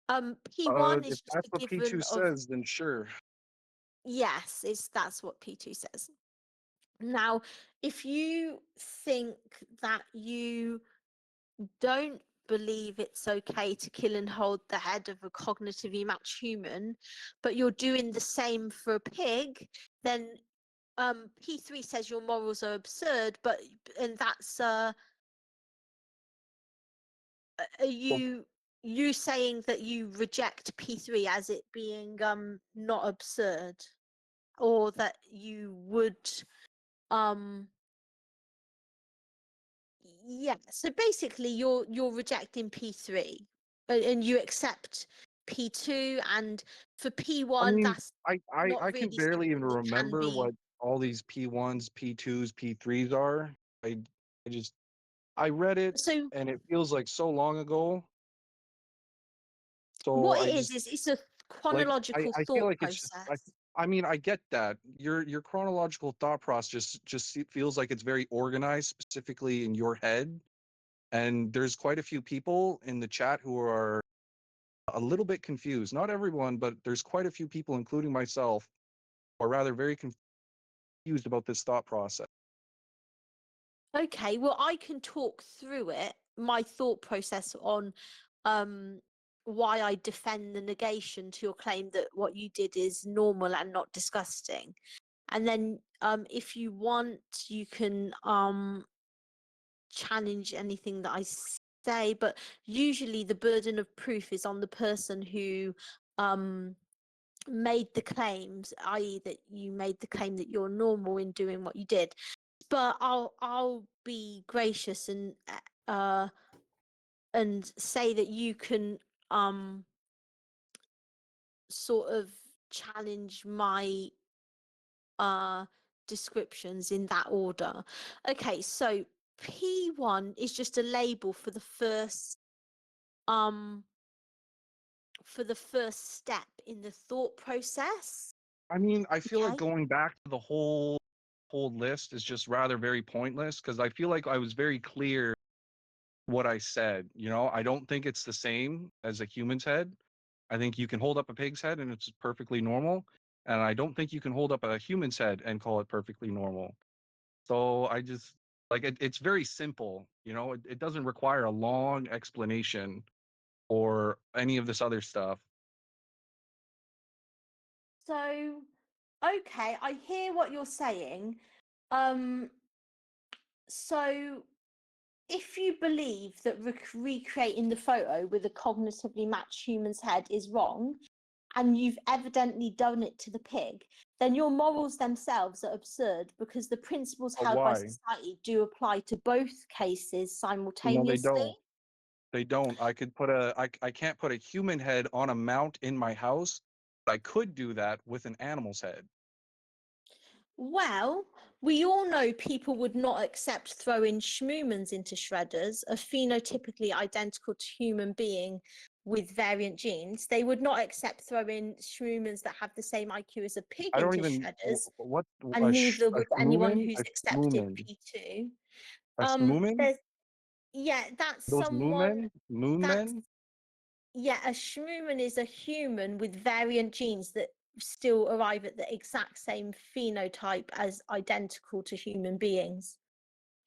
P1 If is just that's a what given P2 of, says, then sure. yes, that's what P2 says. Now, if you think that you don't believe it's okay to kill and hold the head of a cognitively matched human, but you're doing the same for a pig, then P3 says your morals are absurd, and that's are you saying that you reject P3 as it being not absurd, or that you would um yeah, so basically you're rejecting P3, and you accept P2, and for I P1 mean, that's I not can really barely even something that can remember be. what all these P1s, P2s, P3s are. I just I read it So and it feels like so long ago. So what I it is just is it's a like chronological I feel thought like it's just process. I mean I get that your chronological thought process just feels like it's very organized specifically in your head, and there's quite a few people in the chat who are a little bit confused. Not everyone, but there's quite a few people, including myself, who are rather very confused about this thought process. Okay, well, I can talk through it, my thought process on um why I defend the negation to your claim that what you did is normal and not disgusting. And then if you want, you can challenge anything that I say, but usually the burden of proof is on the person who made the claims, i.e. that you made the claim that you're normal in doing what you did. But I'll be gracious and say that you can sort of challenge my descriptions in that order. Okay, so P1 is just a label um for the first step in the thought process. I mean, I feel like Okay. going back to the whole list is just rather very pointless because I feel like I was very clear what I said. You know, I don't think it's the same as a human's head. I think you can hold up a pig's head and it's perfectly normal. And I don't think you can hold up a human's head and call it perfectly normal. So I just like it's very simple. You know, it doesn't require a long explanation or any of this other stuff. So, okay, I hear what you're saying. Um, so if you believe that recreating the photo with a cognitively matched human's head is wrong, and you've evidently done it to the pig, then your morals themselves are absurd, because the principles But held by why? society do apply to both cases No, they simultaneously. don't. They don't. I can't put a human head on a mount in my house. But I could do that with an animal's head. Well, we all know people would not accept throwing schmoomans into shredders, a phenotypically identical to human being with variant genes, they would not accept throwing humans that have the same IQ as a pig I don't into even shredders, what and neither a would anyone shmoomin, who's a accepted shmoomin, P2. a shmoomin. There's yeah, that's Those someone moon that's men. yeah, a shmooman is a human with variant genes that still arrive at the exact same phenotype as identical to human beings.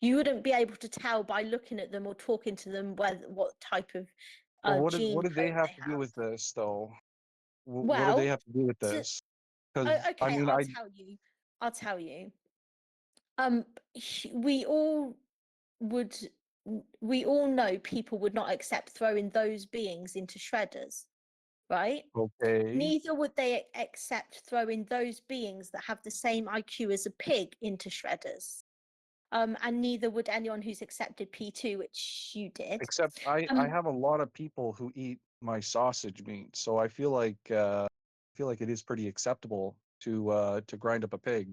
You wouldn't be able to tell by looking at them or talking to them what type of Well, gene what do they code have they to do have. with this, though? What do they Well, have to do with to, this? Because I okay, mean, I'll I tell you. I'll tell you. We all would. We all know people would not accept throwing those beings into shredders, right? okay. Neither would they accept throwing those beings that have the same IQ as a pig into shredders. And neither would anyone who's accepted P2, which you did. Except I Um, have a lot of people who eat my sausage meat, so I feel like it is pretty acceptable to grind up a pig.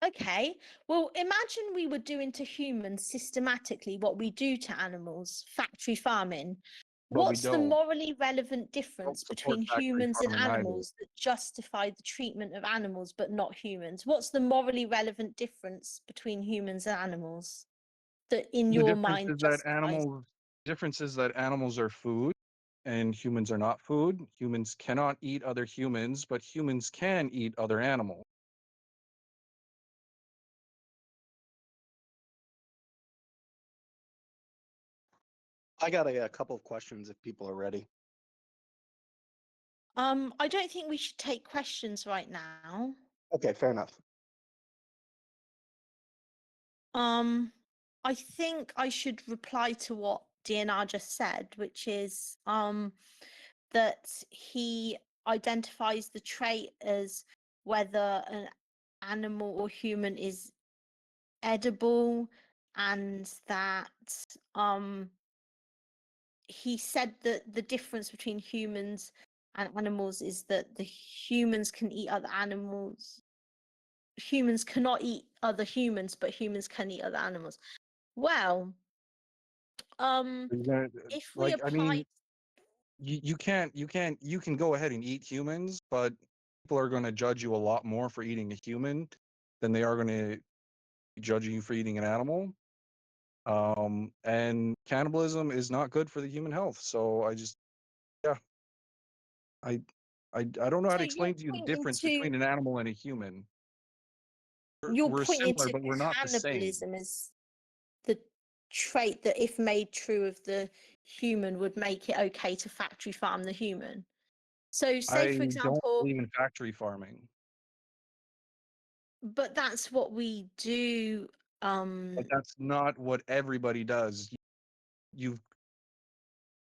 okay, well, imagine we were doing to humans systematically what we do to animals, factory farming. But we What's the don't morally relevant difference support between factory humans and farming either. animals that justify the treatment of animals but not humans? What's the morally relevant difference between humans and animals that in The your difference mind is that justifies? animals are food and humans are not food. Humans cannot eat other humans, but humans can eat other animals. I got a couple of questions if people are ready. I don't think we should take questions right now. Okay, fair enough. I think I should reply to what DNR just said, which is that he identifies the trait as whether an animal or human is edible, and that he said that the difference between humans and animals is that the humans can eat other animals. Humans cannot eat other humans, but humans can eat other animals. Well, You're gonna- if we Like, I mean, apply, you can go ahead and eat humans, but people are going to judge you a lot more for eating a human than they are going to judge you for eating an animal. And cannibalism is not good for the human health. So yeah, I, I don't know how so to you're explain to you the pointing difference to between an animal and a human. you're We're pointing similar, to but we're not the same. cannibalism as the trait that, if made true of the human, would make it okay to factory farm the human. So, say I for don't example, believe in factory farming, but that's what we do. but that's not what everybody does. You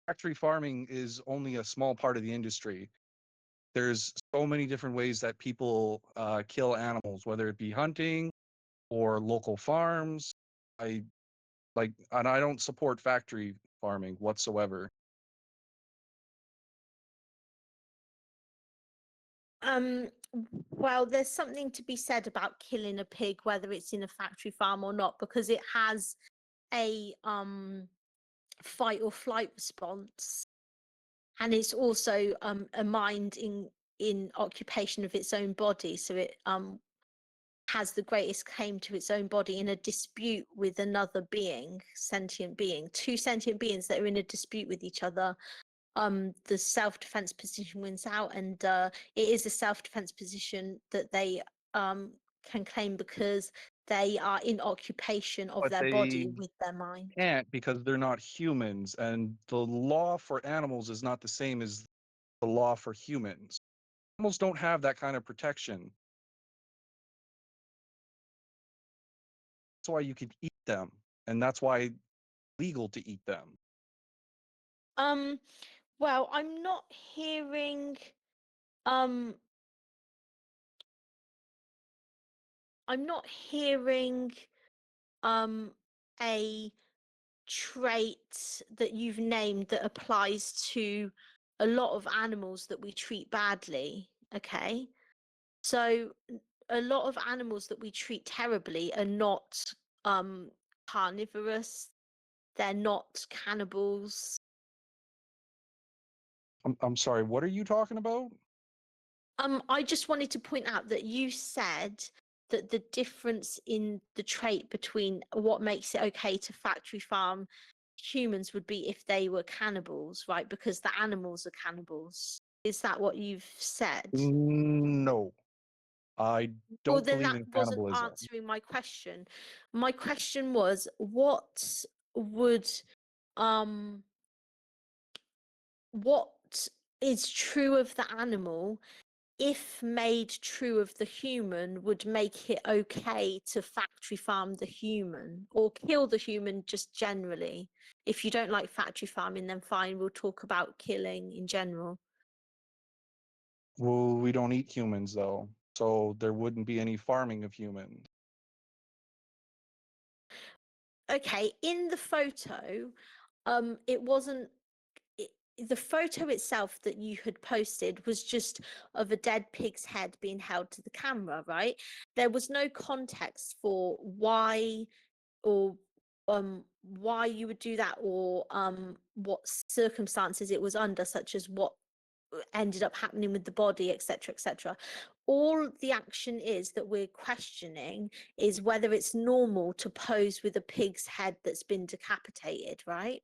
Factory farming is only a small part of the industry. There's so many different ways that people kill animals, whether it be hunting or local farms. I and I don't support factory farming whatsoever. Um, well, there's something to be said about killing a pig, whether it's in a factory farm or not, because it has a fight or flight response, and it's also a mind in occupation of its own body, so it has the greatest claim to its own body in a dispute with another being, sentient being, two sentient beings that are in a dispute with each other. The self-defense position wins out, and it is a self-defense position that they can claim because they are in occupation of But their they body with their mind. can't because they're not humans, and the law for animals is not the same as the law for humans. Animals don't have that kind of protection. That's why you could eat them, and that's why it's legal to eat them. Um, well, um I'm not hearing um a trait that you've named that applies to a lot of animals that we treat badly. Okay, so a lot of animals that we treat terribly are not carnivorous, they're not cannibals. I'm sorry, what are you talking about? I just wanted to point out that you said that the difference in the trait between what makes it okay to factory farm humans would be if they were cannibals, right? Because the animals are cannibals. Is that what you've said? No, I Well, don't then believe that in wasn't cannibalism. answering my question. My question was, would um what is true of the animal, if made true of the human, would make it okay to factory farm the human or kill the human just generally? If you don't like factory farming, then fine, we'll talk about killing in general. Well, we don't eat humans though, so there wouldn't be any farming of humans. Okay, in the photo, it wasn't it, the photo itself that you had posted was just of a dead pig's head being held to the camera, right? There was no context for why or why you would do that, or what circumstances it was under, such as what ended up happening with the body, etc., etc. All the action is that we're questioning is whether it's normal to pose with a pig's head that's been decapitated, right?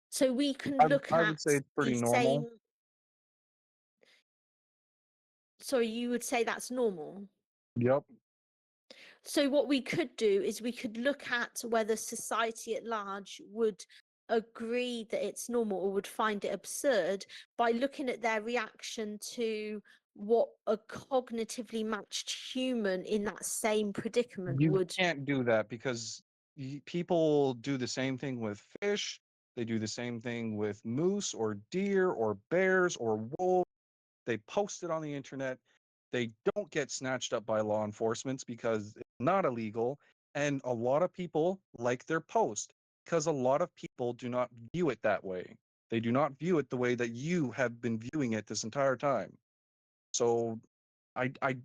So we can look I at would say it's pretty the normal. same. Sorry, you would say that's normal. Yep. So what we could do is we could look at whether society at large would agree that it's normal or would find it absurd by looking at their reaction to what a cognitively matched human in that same predicament You would. can't do that because people do the same thing with fish. They do the same thing with moose or deer or bears or wolves. They post it on the internet. They don't get snatched up by law enforcement because it's not illegal. And a lot of people like their post because a lot of people do not view it that way. They do not view it the way that you have been viewing it this entire time. So I I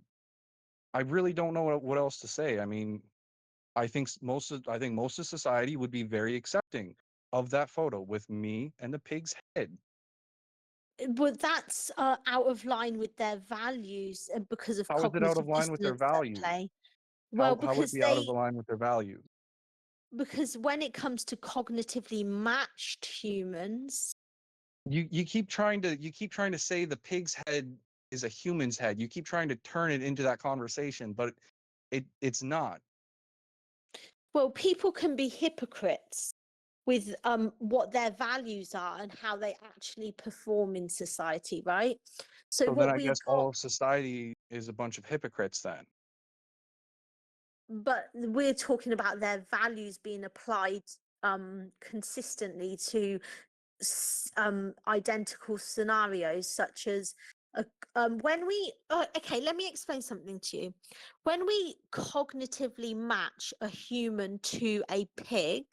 I really don't know what else to say. I mean, I think most of society would be very accepting of that photo with me and the pig's head. But that's out of line with their values and because of How is it out of cognitive line with their dissonance at values? play. Well, How would it because be out of the line with their values? when it comes to cognitively matched humans, You keep trying to say the pig's head is a human's head. You keep trying to turn it into that conversation, but it's not. well, people can be hypocrites with what their values are and how they actually perform in society, right? So So then what I we've guess got, all of society is a bunch of hypocrites then. but we're talking about their values being applied consistently to identical scenarios, such as when we okay, let me explain something to you. When we cognitively match a human to a pig,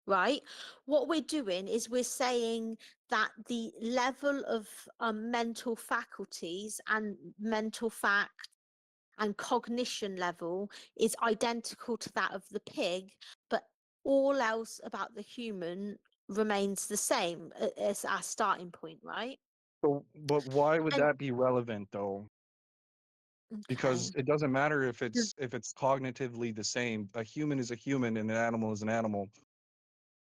right, what we're doing is we're saying that the level of mental faculties and mental fact and cognition level is identical to that of the pig, but all else about the human remains the same as our starting point, right? So, but why would And that be relevant though? Because okay, it doesn't matter Does- if it's cognitively the same. A human is a human and an animal is an animal.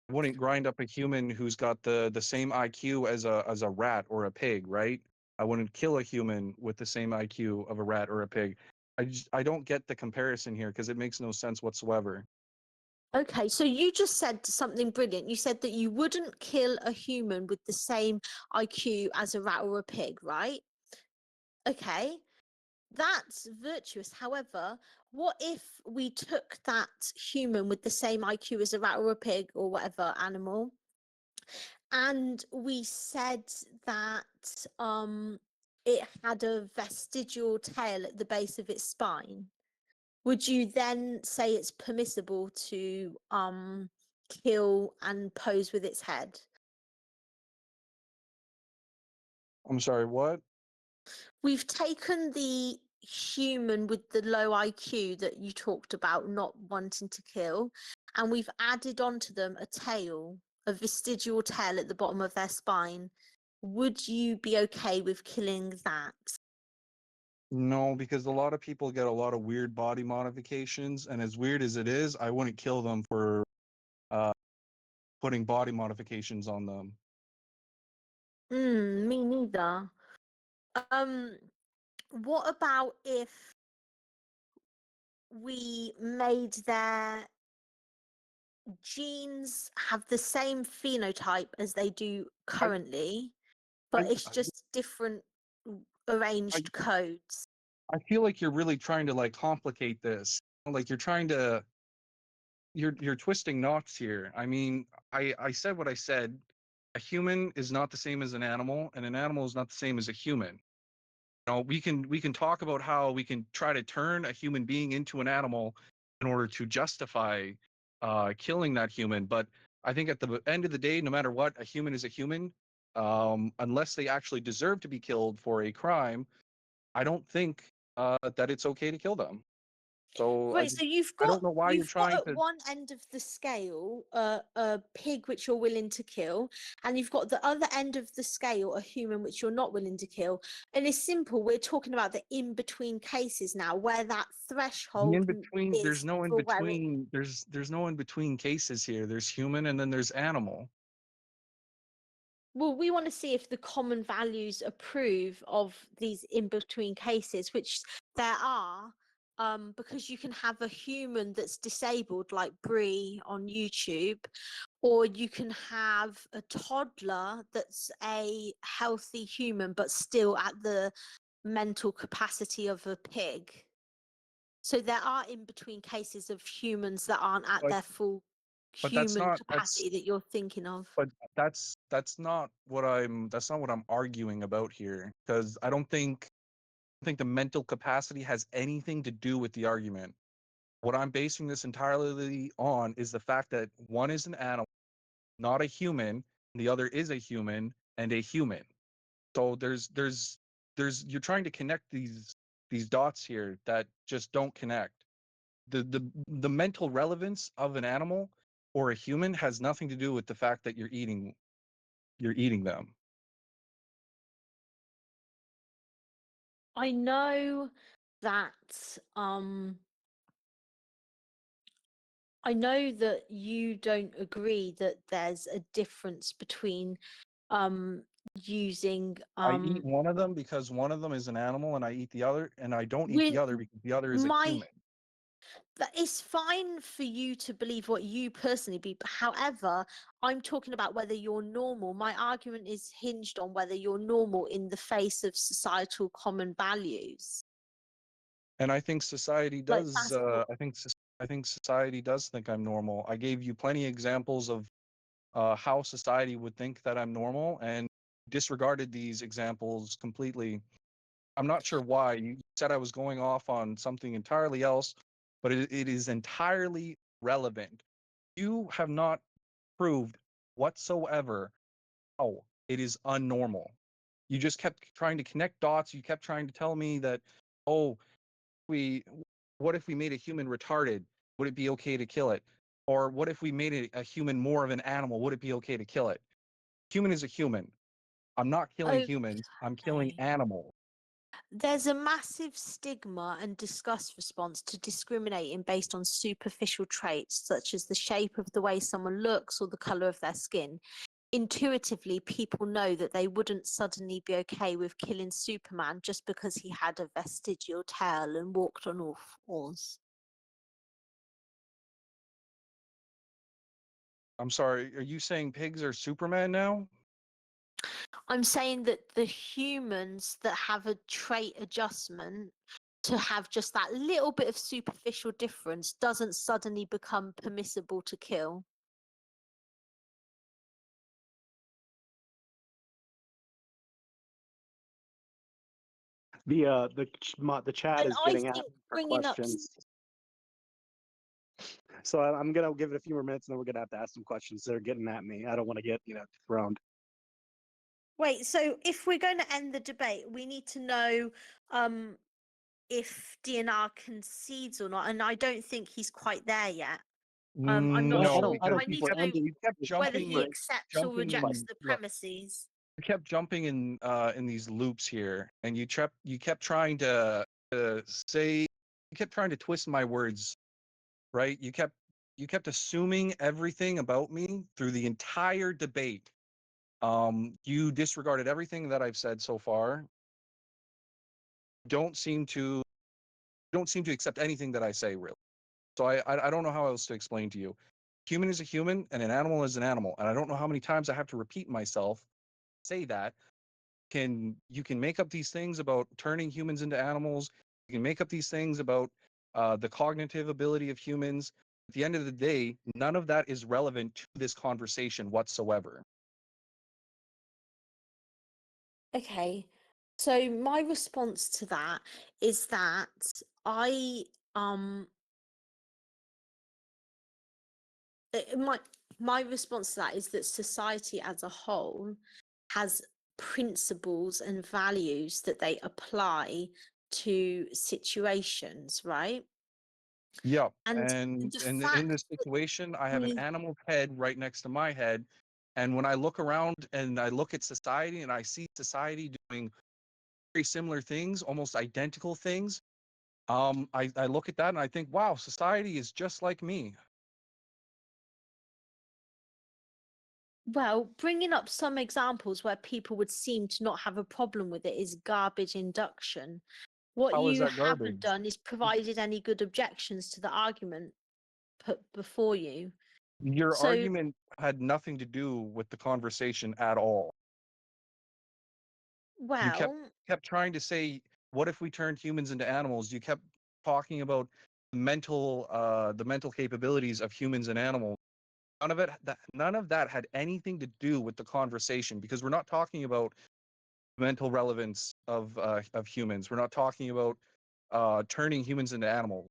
I wouldn't grind up a human who's got the same IQ as a rat or a pig, right? I wouldn't kill a human with the same IQ of a rat or a pig. I don't get the comparison here because it makes no sense whatsoever. okay, so you just said something brilliant. You said that you wouldn't kill a human with the same IQ as a rat or a pig, right? Okay, that's virtuous. However, what if we took that human with the same IQ as a rat or a pig or whatever animal, and we said that it had a vestigial tail at the base of its spine? Would you then say it's permissible to kill and pose with its head? I'm sorry, what? We've taken the human with the low IQ that you talked about not wanting to kill, and we've added onto them a tail, a vestigial tail at the bottom of their spine. would you be okay with killing that? No, because a lot of people get a lot of weird body modifications, and as weird as it is, I wouldn't kill them for uh, putting body modifications on them. Me neither. What about if we made their genes have the same phenotype as they do currently, but I, it's just different arranged codes? I feel like you're really trying to like complicate this. Like you're trying to you're twisting knots here. I mean, I said what I said. A human is not the same as an animal, and an animal is not the same as a human. You know, we can talk about how we can try to turn a human being into an animal in order to justify killing that human. But I think at the end of the day, no matter what, a human is a human. Unless they actually deserve to be killed for a crime, I don't think that it's okay to kill them. So Right, so I don't know why you're you've got trying at to. one end of the scale a pig which you're willing to kill, and you've got the other end of the scale a human which you're not willing to kill. And it's simple. We're talking about the in between cases now, where that The threshold in between, there's is no in for where it. between. There's no in between cases here. There's human and then there's animal. Well, we want to see if the common values approve of these in between cases, which there are, because you can have a human that's disabled, like Brie on YouTube, or you can have a toddler that's a healthy human but still at the mental capacity of a pig. So there are in between cases of humans that aren't at But their full but that's human not capacity that you're thinking of. but that's not what I'm arguing about here, because I don't think the mental capacity has anything to do with the argument. What I'm basing this entirely on is the fact that one is an animal, not a human, and the other is a human and a human. So there's you're trying to connect these dots here that just don't connect. The mental relevance of an animal or a human has nothing to do with the fact that you're eating them. I know that I know that you don't agree that there's a difference between um using I eat one of them because one of them is an animal, and I eat the other, and I don't eat with the other because the other is a my human. that it's fine for you to believe what you personally be, but however, I'm talking about whether you're normal. My argument is hinged on whether you're normal in the face of societal common values. And I think society Like does. that's what I think society does think I'm normal. I gave you plenty of examples of how society would think that I'm normal, and disregarded these examples completely. I'm not sure why. You said I was going off on something entirely else, but it is entirely relevant. You have not proved whatsoever how it is unnormal. You just kept trying to connect dots. You kept trying to tell me that, oh, we, what if we made a human retarded? Would it be okay to kill it? Or what if we made a human more of an animal? Would it be okay to kill it? Human is a human. I'm not killing humans. I'm killing okay. animals. There's a massive stigma and disgust response to discriminating based on superficial traits, such as the shape of the way someone looks or the color of their skin. Intuitively, people know that they wouldn't suddenly be okay with killing Superman just because he had a vestigial tail and walked on all fours. I'm sorry. Are you saying pigs are Superman now? I'm saying that the humans that have a trait adjustment to have just that little bit of superficial difference doesn't suddenly become permissible to kill. The chat And is I getting at think me for bringing up questions. So I'm gonna give it a few more minutes, and then we're gonna have to ask some questions. They're getting at me. I don't want to get thrown. Wait, so if we're going to end the debate, we need to know um, if DNR concedes or not, and I don't think he's quite there yet. I'm not Well, sure. I Because don't I think need we're to know ending. you kept whether he jumping, accepts or rejects jumping. the Look, premises. kept jumping in these loops here, and you kept trying to say, you kept trying to twist my words, right? You kept assuming everything about me through the entire debate. You disregarded everything that I've said so far. Don't seem to accept anything that I say, really. So I don't know how else to explain to you. Human is a human, and an animal is an animal, and I don't know how many times I have to repeat myself, say that. You can make up these things about turning humans into animals. You can make up these things about the cognitive ability of humans. At the end of the day, none of that is relevant to this conversation whatsoever. Okay. So my response to that is that I my response to that is that society as a whole has principles and values that they apply to situations, right? Yeah, And and the in fact this situation, I have an we animal's head right next to my head, and when I look around and I look at society and I see society doing very similar things, almost identical things, I look at that and I think, wow, society is just like me. well, bringing up some examples where people would seem to not have a problem with it is garbage induction. What How is you that haven't garbage? done is provided any good objections to the argument put before you. Your So, argument had nothing to do with the conversation at all. You well, kept trying to say, what if we turned humans into animals? You kept talking about the mental capabilities of humans and animals. None of that had anything to do with the conversation, because we're not talking about mental relevance of humans. We're not talking about turning humans into animals.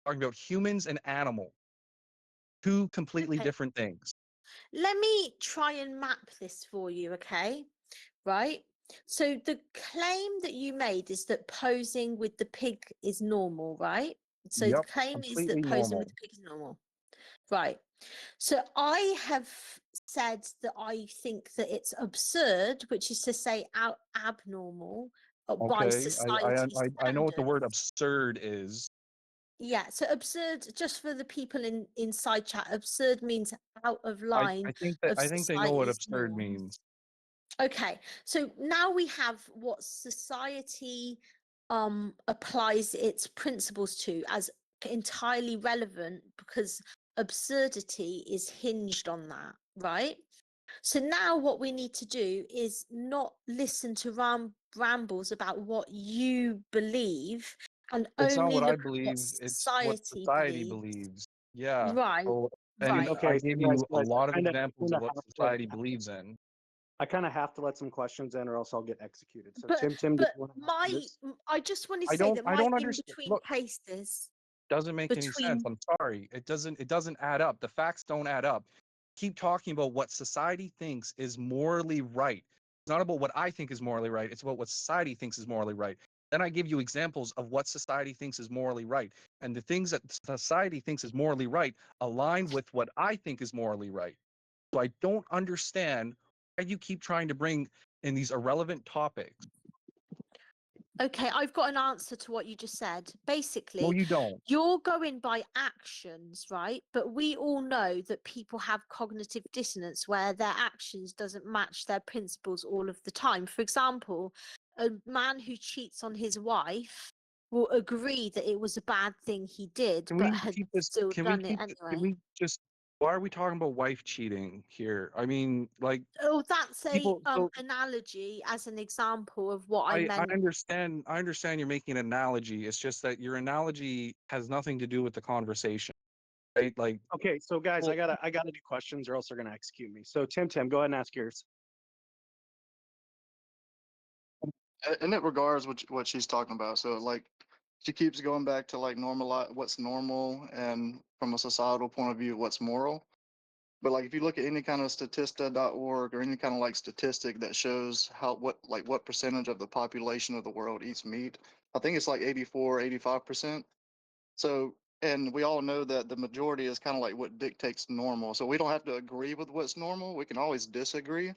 We're talking about humans and animals, two completely okay, different things. let me try and map this for you, okay? Right? So, the claim that you made is that posing with the pig is normal, right? So, the Yep, claim is that completely posing with normal. the pig is normal. Right. So I have said that I think that it's absurd, which is to say out abnormal by Okay, society I know what the standards. word absurd is. Yeah, so absurd, just for the people inside chat, absurd means out of I line of I think they know what society's absurd norms. means. Okay, so now we have what society applies its principles to as entirely relevant because absurdity is hinged on that, right? So now what we need to do is not listen to rambles about what you believe and It's not only what I look at what believe, it's what society society believes. believes. Yeah. Right, So, and right. I Okay, so gave you a guys, lot of kind of examples kind of of what have to. society believes in. I kind of have to let some questions in, or else I'll get executed. So But Tim, did but you want to answer my this? I just want to say that I my don't in understand. between Look, cases doesn't make any sense. between I'm sorry. It doesn't add up. The facts don't add up. Keep talking about what society thinks is morally right. It's not about what I think is morally right. It's about what society thinks is morally right. Then I give you examples of what society thinks is morally right. And the things that society thinks is morally right align with what I think is morally right. So I don't understand why you keep trying to bring in these irrelevant topics. Okay, I've got an answer to what you just said. No, Basically, you don't. you're going by actions, right? But we all know that people have cognitive dissonance where their actions doesn't match their principles all of the time. For example, a man who cheats on his wife will agree that it was a bad thing he did, Can but we had keep this? still done it Can anyway. we just? Why are we talking about wife cheating here? I mean, like Oh, that's a people. So analogy as an example of what I meant. I understand you're making an analogy. It's just that your analogy has nothing to do with the conversation, right? Like, Okay, so guys, well, I gotta do questions, or else they're gonna execute me. So Tim, go ahead and ask yours. And it regards what she's talking about. So like she keeps going back to like normal what's normal and from a societal point of view what's moral. But like if you look at any kind of statista.org or any kind of like statistic that shows what percentage of the population of the world eats meat, I think it's like 84, 85%. So and we all know that the majority is kind of like what dictates normal. So we don't have to agree with what's normal. We can always disagree.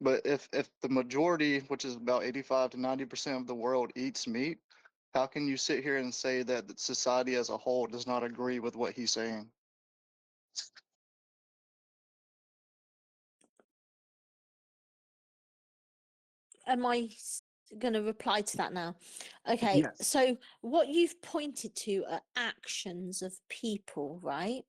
But if the majority, which is about 85 to 90% of the world, eats meat, how can you sit here and say that the society as a whole does not agree with what he's saying? Am I going to reply to that now? Okay, Yes. so what you've pointed to are actions of people, right?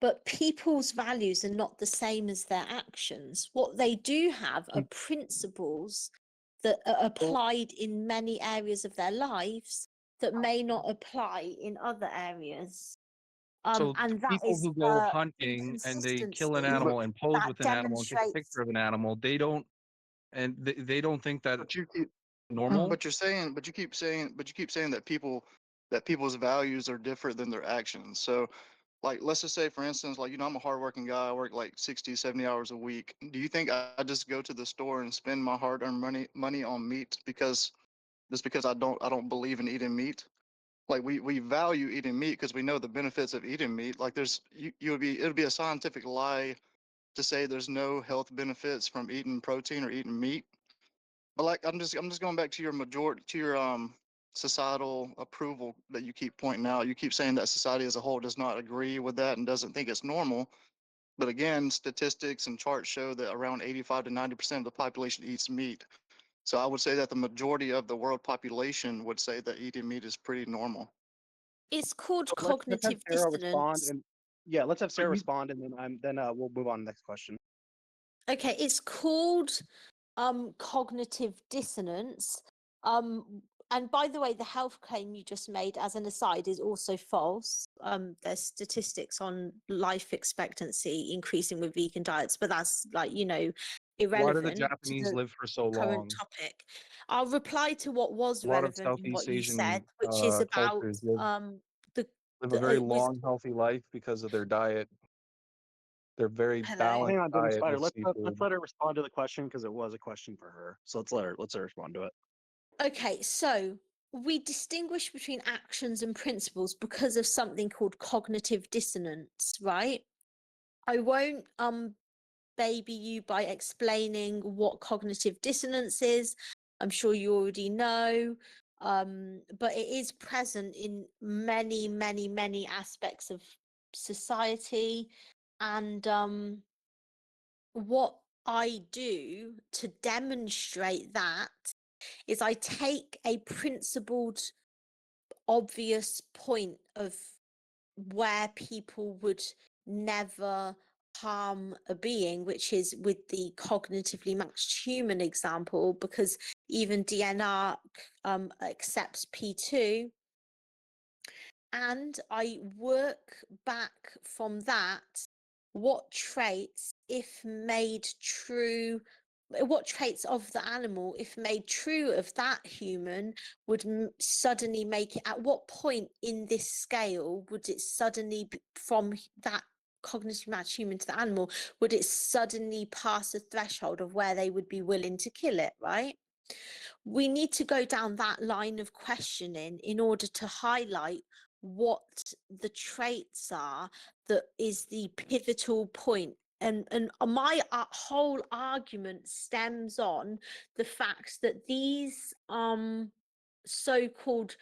But people's values are not the same as their actions. What they do have are principles that are applied in many areas of their lives that may not apply in other areas. So And that people is who go hunting and they kill an inconsistency animal and pose that with an animal and take a demonstrates. picture of an animal, they don't, and they don't think that But you keep normal. but you keep saying that people's values are different than their actions. So like let's just say for instance, like I'm a hardworking guy, I work like 60, 70 hours a week. Do you think I just go to the store and spend my hard-earned money on meat because I don't believe in eating meat? Like we value eating meat because we know the benefits of eating meat. Like it would be a scientific lie to say there's no health benefits from eating protein or eating meat. But like I'm just going back to your societal approval that you keep pointing out. You keep saying that society as a whole does not agree with that and doesn't think it's normal. But again, statistics and charts show that around 85 to 90% of the population eats meat. So I would say that the majority of the world population would say that eating meat is pretty normal. It's called So let's have cognitive Sarah respond, dissonance. and yeah, let's have Sarah you- respond, and then we'll move on to the next question. Okay, it's called cognitive dissonance. And by the way, the health claim you just made, as an aside, is also false. There's statistics on life expectancy increasing with vegan diets, but that's Why do the irrelevant to Japanese the live for so current long? topic. I'll reply to what was A lot of relevant in what Southeast you said, Asian which is about cultures the live a very it was long, healthy life because of their diet. Their very hello. Hang balanced on, Dirty diet Spider. with Let's seafood. let her respond to the question because it was a question for her. So let's her respond to it. Okay, so we distinguish between actions and principles because of something called cognitive dissonance, right? I won't baby you by explaining what cognitive dissonance is. I'm sure you already know. But it is present in many, many, many aspects of society. And what I do to demonstrate that is I take a principled, obvious point of where people would never harm a being, which is with the cognitively matched human example, because even DNR accepts P2. And I work back from that, what traits, if made true, what traits of the animal, if made true of that human, would suddenly make it, at what point in this scale would it suddenly, from that cognitive match human to the animal, would it suddenly pass a threshold of where they would be willing to kill it, right? We need to go down that line of questioning in order to highlight what the traits are that is the pivotal point. And my whole argument stems on the fact that these so-called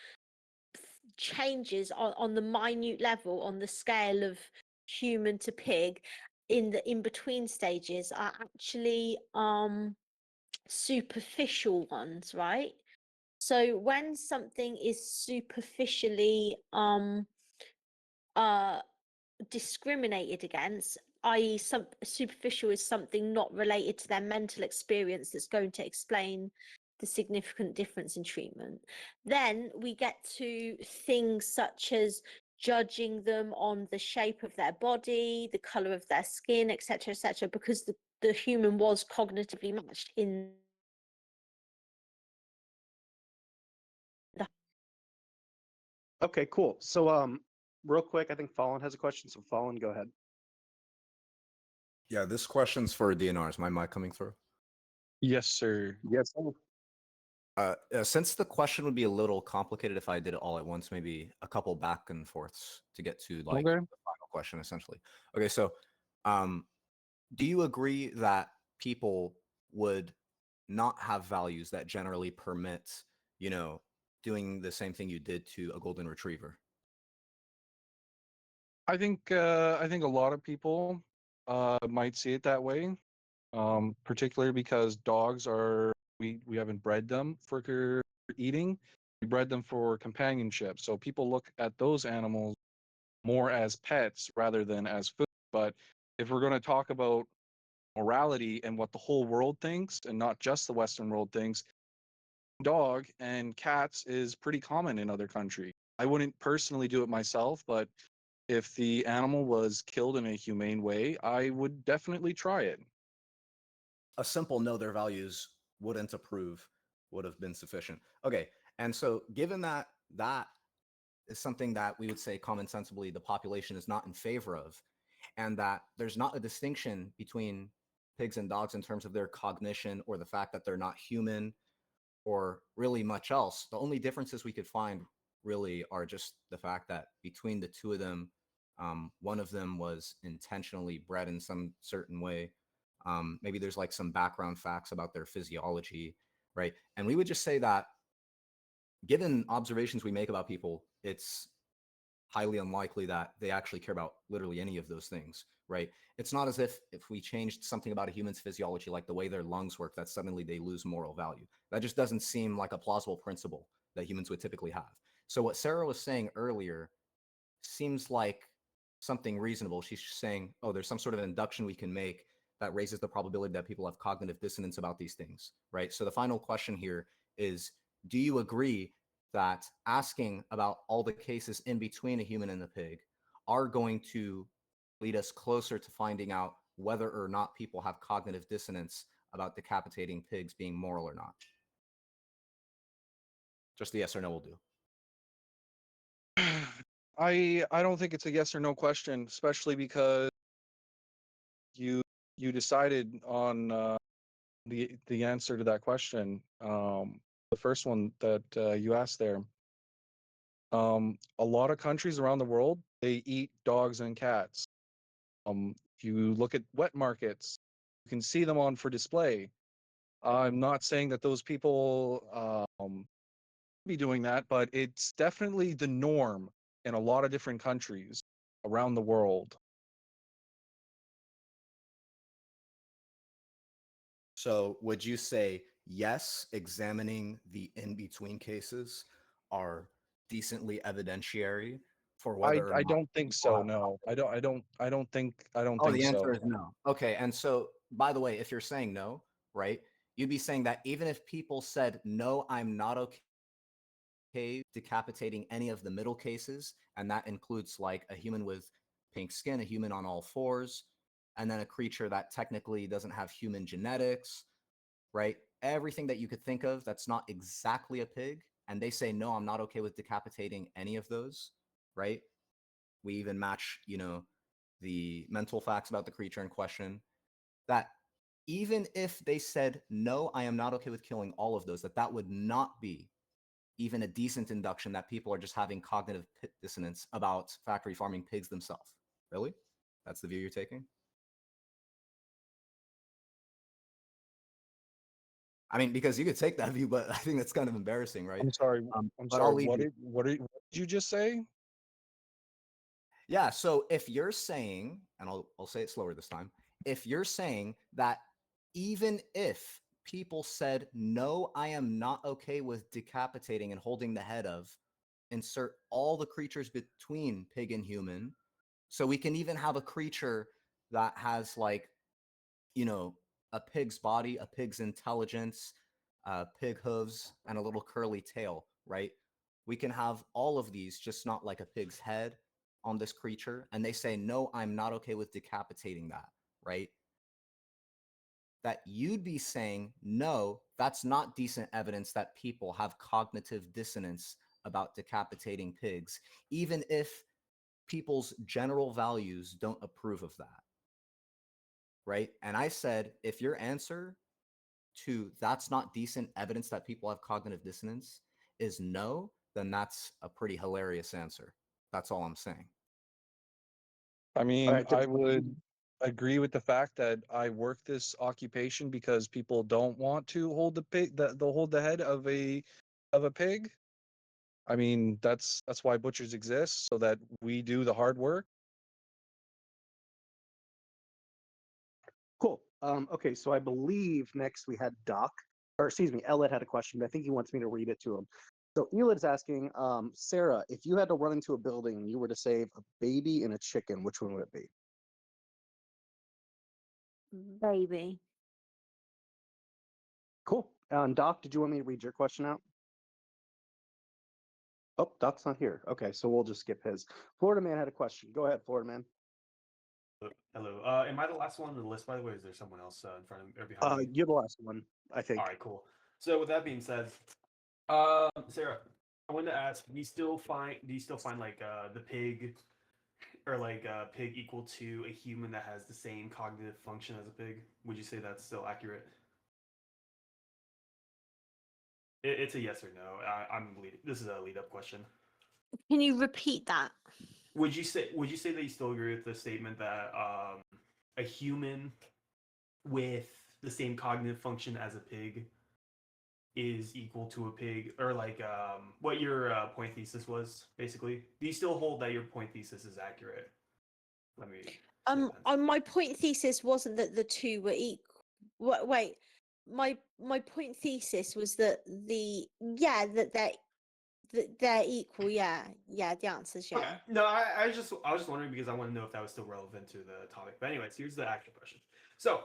changes on the minute level, on the scale of human to pig, in the in-between stages, are actually superficial ones, right? So when something is superficially discriminated against, i.e. some superficial is something not related to their mental experience that's going to explain the significant difference in treatment, then we get to things such as judging them on the shape of their body, the color of their skin, etc., because the human was cognitively matched in the. Okay, cool. So real quick, I think Fallen has a question. So Fallen, go ahead. Yeah, this question's for DNR. Is my mic coming through? Yes, sir. Yes. Since the question would be a little complicated if I did it all at once, maybe a couple back and forths to get to like Okay. the final question, essentially. Okay, so do you agree that people would not have values that generally permit, you know, doing the same thing you did to a golden retriever? I think a lot of people might see it that way, particularly because dogs are we haven't bred them for eating. We bred them for companionship. So people look at those animals more as pets rather than as food. But if we're going to talk about morality and what the whole world thinks, and not just the Western world thinks, dog and cats is pretty common in other countries. I wouldn't personally do it myself, but if the animal was killed in a humane way, I would definitely try it. A simple know their values wouldn't approve would have been sufficient. Okay, and so given that that is something that we would say common sensibly the population is not in favor of, and that there's not a distinction between pigs and dogs in terms of their cognition or the fact that they're not human or really much else. The only differences we could find really are just the fact that between the two of them, one of them was intentionally bred in some certain way. Maybe there's like some background facts about their physiology, right? And we would just say that given observations we make about people, it's highly unlikely that they actually care about literally any of those things, right? It's not as if we changed something about a human's physiology, like the way their lungs work, that suddenly they lose moral value. That just doesn't seem like a plausible principle that humans would typically have. So what Sarah was saying earlier seems like something reasonable. She's saying, oh, there's some sort of induction we can make that raises the probability that people have cognitive dissonance about these things, right? So the final question here is, do you agree that asking about all the cases in between a human and a pig are going to lead us closer to finding out whether or not people have cognitive dissonance about decapitating pigs being moral or not? Just the yes or no will do. I don't think it's a yes or no question, especially because you you decided on the answer to that question. The first one that you asked there. A lot of countries around the world, they eat dogs and cats. If you look at wet markets, you can see them on for display. I'm not saying that those people be doing that, but it's definitely the norm in a lot of different countries around the world. So would you say yes, examining the in-between cases are decently evidentiary for whether or I not don't think people so. have No, I don't Oh, think the answer so. is no. Okay, and so by the way, if you're saying no, right, you'd be saying that even if people said no, I'm not okay decapitating any of the middle cases, and that includes like a human with pink skin, a human on all fours, and then a creature that technically doesn't have human genetics, right? Everything that you could think of that's not exactly a pig, and they say no, I'm not okay with decapitating any of those, right? We even match, you know, the mental facts about the creature in question, that even if they said no, I am not okay with killing all of those, that would not be even a decent induction that people are just having cognitive dissonance about factory farming pigs themselves. Really? That's the view you're taking? I mean, because you could take that view, but I think that's kind of embarrassing, right? I'm sorry. I'm But I'll sorry. leave you. What did you just say? Yeah. So if you're saying, and I'll say it slower this time, if you're saying that even if people said no, I am not okay with decapitating and holding the head of, insert all the creatures between pig and human, so we can even have a creature that has like, you know, a pig's body, a pig's intelligence, pig hooves, and a little curly tail, right? We can have all of these, just not like a pig's head on this creature. And they say, no, I'm not okay with decapitating that, right? That you'd be saying, no, that's not decent evidence that people have cognitive dissonance about decapitating pigs, even if people's general values don't approve of that, right? And I said, if your answer to that's not decent evidence that people have cognitive dissonance is no, then that's a pretty hilarious answer. That's all I'm saying. I All mean, right. agree with the fact that I work this occupation because people don't want to hold the pig, they'll hold the head of a pig. I mean, that's why butchers exist, so that we do the hard work. Cool. Okay, so I believe next we had Doc, or excuse me, Elliot had a question, but I think he wants me to read it to him. So Elit's asking, Sarah, if you had to run into a building and you were to save a baby and a chicken, which one would it be? Baby. Cool. Doc, did you want me to read your question out? Oh, Doc's not here. Okay, so we'll just skip his. Florida Man had a question. Go ahead, Florida Man. Hello. Am I the last one on the list, by the way? Is there someone else in front of me or behind me? You're the last one, I think. All right, cool. So with that being said, Sarah, I wanted to ask: do you still find like the pig, or like pig equal to a human that has the same cognitive function as a pig? Would you say that's still accurate? It's a yes or no. This is a lead up question. Can you repeat that? Would you say that you still agree with the statement that a human with the same cognitive function as a pig is equal to a pig, or like what your point thesis was, basically? Do you still hold that your point thesis is accurate? Let me. My point thesis wasn't that the two were equal. Wait, my point thesis was that that they're equal. Yeah, the answer's yeah. Okay. No, I was just wondering because I want to know if that was still relevant to the topic. But anyways, here's the actual question. So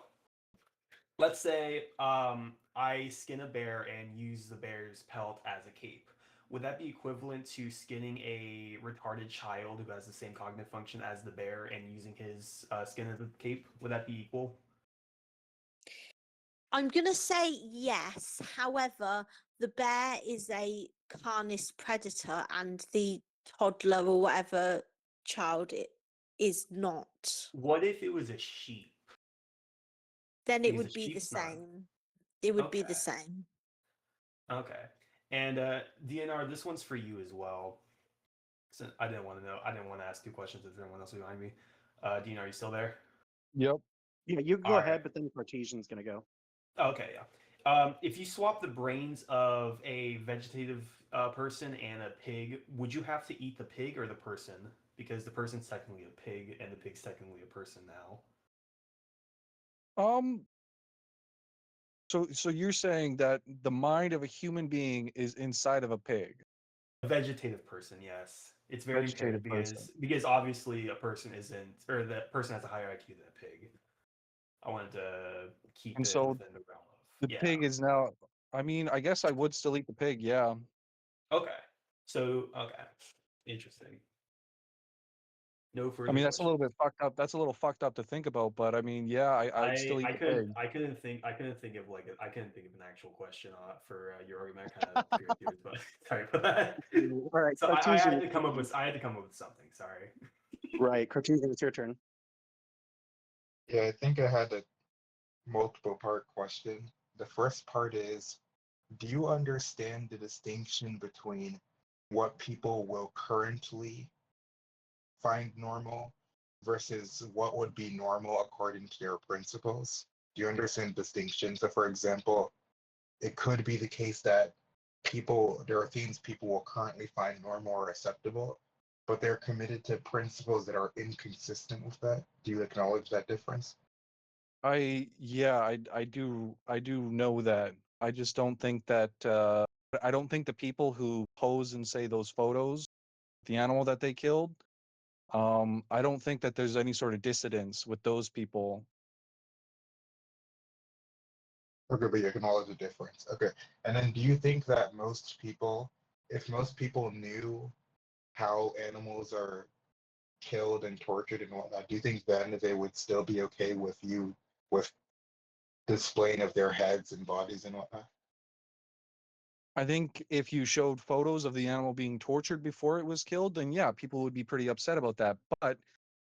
let's say I skin a bear and use the bear's pelt as a cape. Would that be equivalent to skinning a retarded child who has the same cognitive function as the bear and using his skin as a cape? Would that be equal? I'm gonna say yes. However, the bear is a carnivorous predator, and the toddler or whatever child it is not. What if it was a sheep? Then it Because would a be the sheep's not. same. It would be the Okay. same. Okay. And DNR, this one's for you as well. So I didn't want to ask two questions if anyone else was behind me. DNR, are you still there? Yep. Yeah, you can go All ahead, right. but then Cartesian's going to go. Okay, yeah. If you swap the brains of a vegetative person and a pig, would you have to eat the pig or the person? Because the person's technically a pig and the pig's technically a person now. So you're saying that the mind of a human being is inside of a pig? A vegetative person, yes. It's very Vegetative imperative person. because obviously a person isn't, or the person has a higher IQ than a pig. I wanted to keep And it so within the realm of the pig is now. I mean, I guess I would still eat the pig. Yeah. Okay. So okay, interesting. No further I mean, that's a questions. little bit fucked up. That's a little fucked up to think about, but I mean, yeah, I'd still eat the pig. I couldn't think of I couldn't think of an actual question for your argument. I kind of figured yours, but sorry about that. All right, So Cartesian. I had to come up with something. Sorry. Right, Cartesian, it's your turn. Yeah, I think I had a multiple part question. The first part is, do you understand the distinction between what people will currently find normal versus what would be normal according to your principles? Do you understand the distinction? So, for example, it could be the case that there are things people will currently find normal or acceptable, but they're committed to principles that are inconsistent with that. Do you acknowledge that difference? I do know that. I just don't think that I don't think the people who pose and say those photos, the animal that they killed, I don't think that there's any sort of dissidence with those people. Okay, but you acknowledge the difference. Okay. And then do you think that if most people knew how animals are killed and tortured and whatnot, do you think then they would still be okay with displaying of their heads and bodies and whatnot? I think if you showed photos of the animal being tortured before it was killed, then yeah, people would be pretty upset about that. But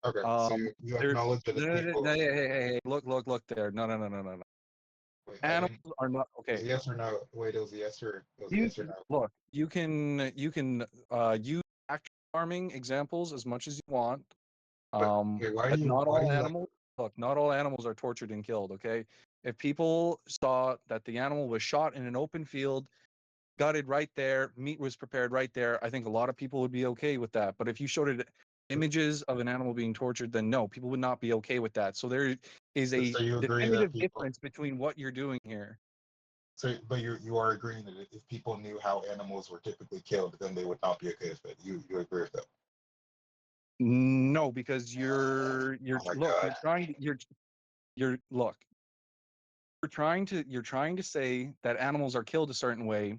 Okay, so you there, acknowledge that no, if no, no, people no, hey, look there. No. wait, I Animals didn't are not it was okay. yes or no. Wait, it was You yes or no. look, you can use factory farming examples as much as you want. But okay, why do But you not why do all you like animals look, not all animals are tortured and killed, okay? If people saw that the animal was shot in an open field, gutted right there, meat was prepared right there, I think a lot of people would be okay with that. But if you showed it images of an animal being tortured, then no, people would not be okay with that. So there is a So you agree that definitive people, difference between what you're doing here. so but you are agreeing that if people knew how animals were typically killed, then they would not be okay with it. You agree with that? No, because you're Oh my look, God. you're look, you're trying to say that animals are killed a certain way,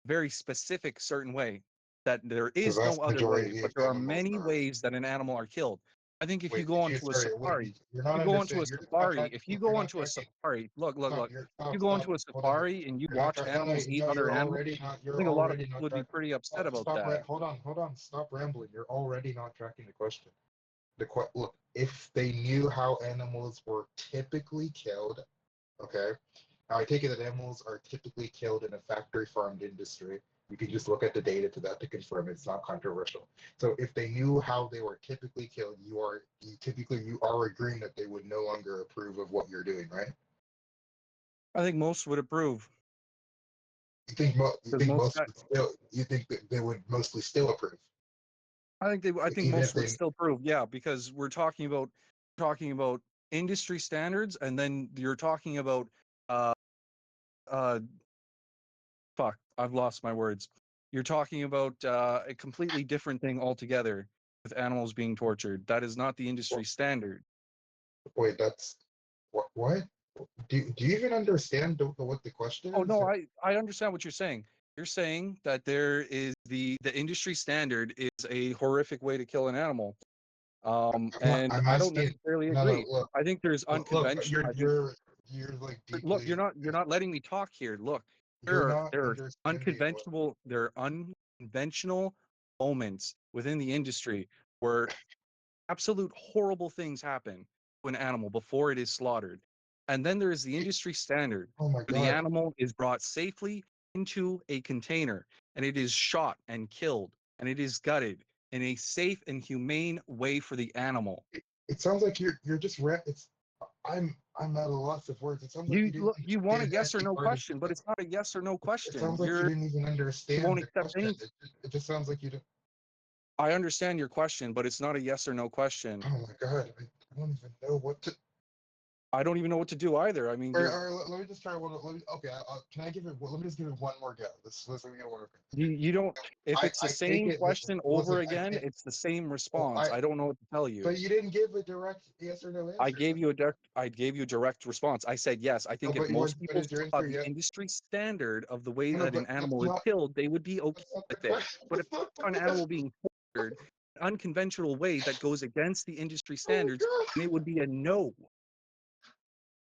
very specific certain way, that there The is no vast other way, majority but of there are animals many are. ways that an animal are killed. I think if you Wait, go did you? onto a Sorry, wait. safari, You're not you go onto a understanding. You're not safari, tracking. if you You're go not onto a tracking. safari, look, Stop. if you Stop. go Stop. onto a Hold on. safari and you You're not watch tracking. animals eat No, other you're animals, already not. I You're think a lot of already people not would be tracking. pretty upset about Stop. that. Hold on. Hold on. Stop rambling. You're already not tracking the question. Look. If they knew how animals were typically killed, okay. Now I take it that animals are typically killed in a factory farmed industry. You can just look at the data to that to confirm it's not controversial. So if they knew how they were typically killed, you are agreeing that they would no longer approve of what you're doing, right? I think most would approve. You think Because most guys, you think that they would mostly still approve, I think even if most would they. still prove, yeah, because we're talking about industry standards, and then you're talking about uh uh fuck, I've lost my words. You're talking about a completely different thing altogether with animals being tortured. That is not the industry standard. Wait, that's what? Do you even understand what the question Oh is? no, I understand what you're saying. You're saying that there is the industry standard is a horrific way to kill an animal. And I'm I don't asking. necessarily No, no, agree. I think there's look. unconventional. You're like Look, deeply. you're not letting me talk here. Look, You're not there are understanding what. unconventional moments within the industry where absolute horrible things happen to an animal before it is slaughtered. And then there is the industry standard Oh my where the God. animal is brought safely into a container and it is shot and killed and it is gutted in a safe and humane way for the animal. It sounds like you're just it's. I'm at a loss of words. It sounds like you didn't You want a understand yes or any no part of question, but it's not a yes or no it. question. Sounds like you didn't even You understand won't the accept question. any. It just sounds like you didn't. I understand your question, but it's not a yes or no question. Oh my God, I don't even know what to. I don't even know what to do either. I mean, All right, let me just try one. Okay, can I give it? Let me just give it one more go. Let me get one more go. you don't. If it's the I take same it that. question Listen, over again, it's the same well, response. I don't know what to tell you. but you didn't give a direct yes or no I answer. gave you a direct response. I said yes. I think No, if but you most went, but people is your saw answer the yes? industry standard of the way No, that an but animal is killed, they would be okay that's not the with it. question. But if That's not the an question. animal being tortured, an unconventional way that goes against the industry Oh standards, then it would be a no.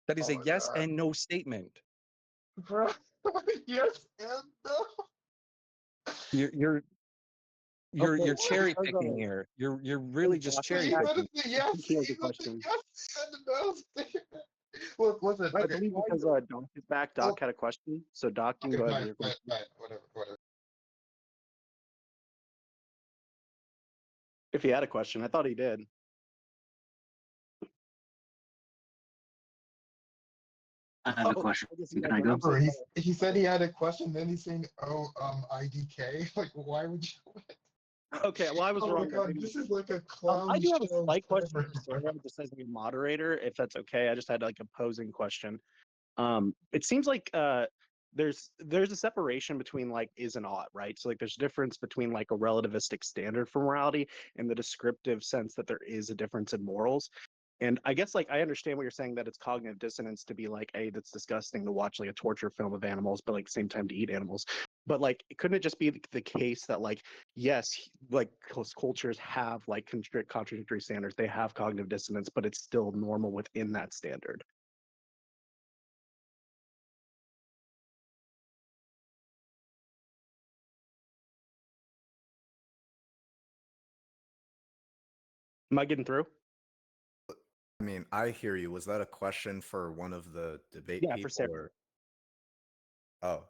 That is a my yes God. and no statement. Bro, yes and no. You're you're Okay, you're cherry because picking here. You're hey, really just Josh, cherry Even picking. if the yes, he has a even the question. yes and no statement. Look, listen. I Okay, believe because Doc is back, well, Doc had a question. So Doc, you can okay, go ahead with fine, your fine, question. fine. Whatever. If he had a question, I thought he did. I have a Oh, question. I guess he Can had I to. go? I'm so Bro, sorry. he said he had a question. Then he's saying, "Oh, IDK." Like, why would you? Okay, well, I was Oh my wrong. Then. God, this is like a I clown do have a show slight question forever, for bro. Sarah, just as a moderator, if that's okay. I just had like a posing question. It seems like there's a separation between like is and ought, right? So like there's a difference between like a relativistic standard for morality and the descriptive sense that there is a difference in morals. And I guess like I understand what you're saying, that it's cognitive dissonance to be like, hey, that's disgusting to watch like a torture film of animals, but like same time to eat animals. But like, couldn't it just be the case that like, yes, like cultures have like contradictory standards, they have cognitive dissonance, but it's still normal within that standard? Am I getting through? I mean, I hear you. Was that a question for one of the debate Yeah, for people Sarah. or? Oh,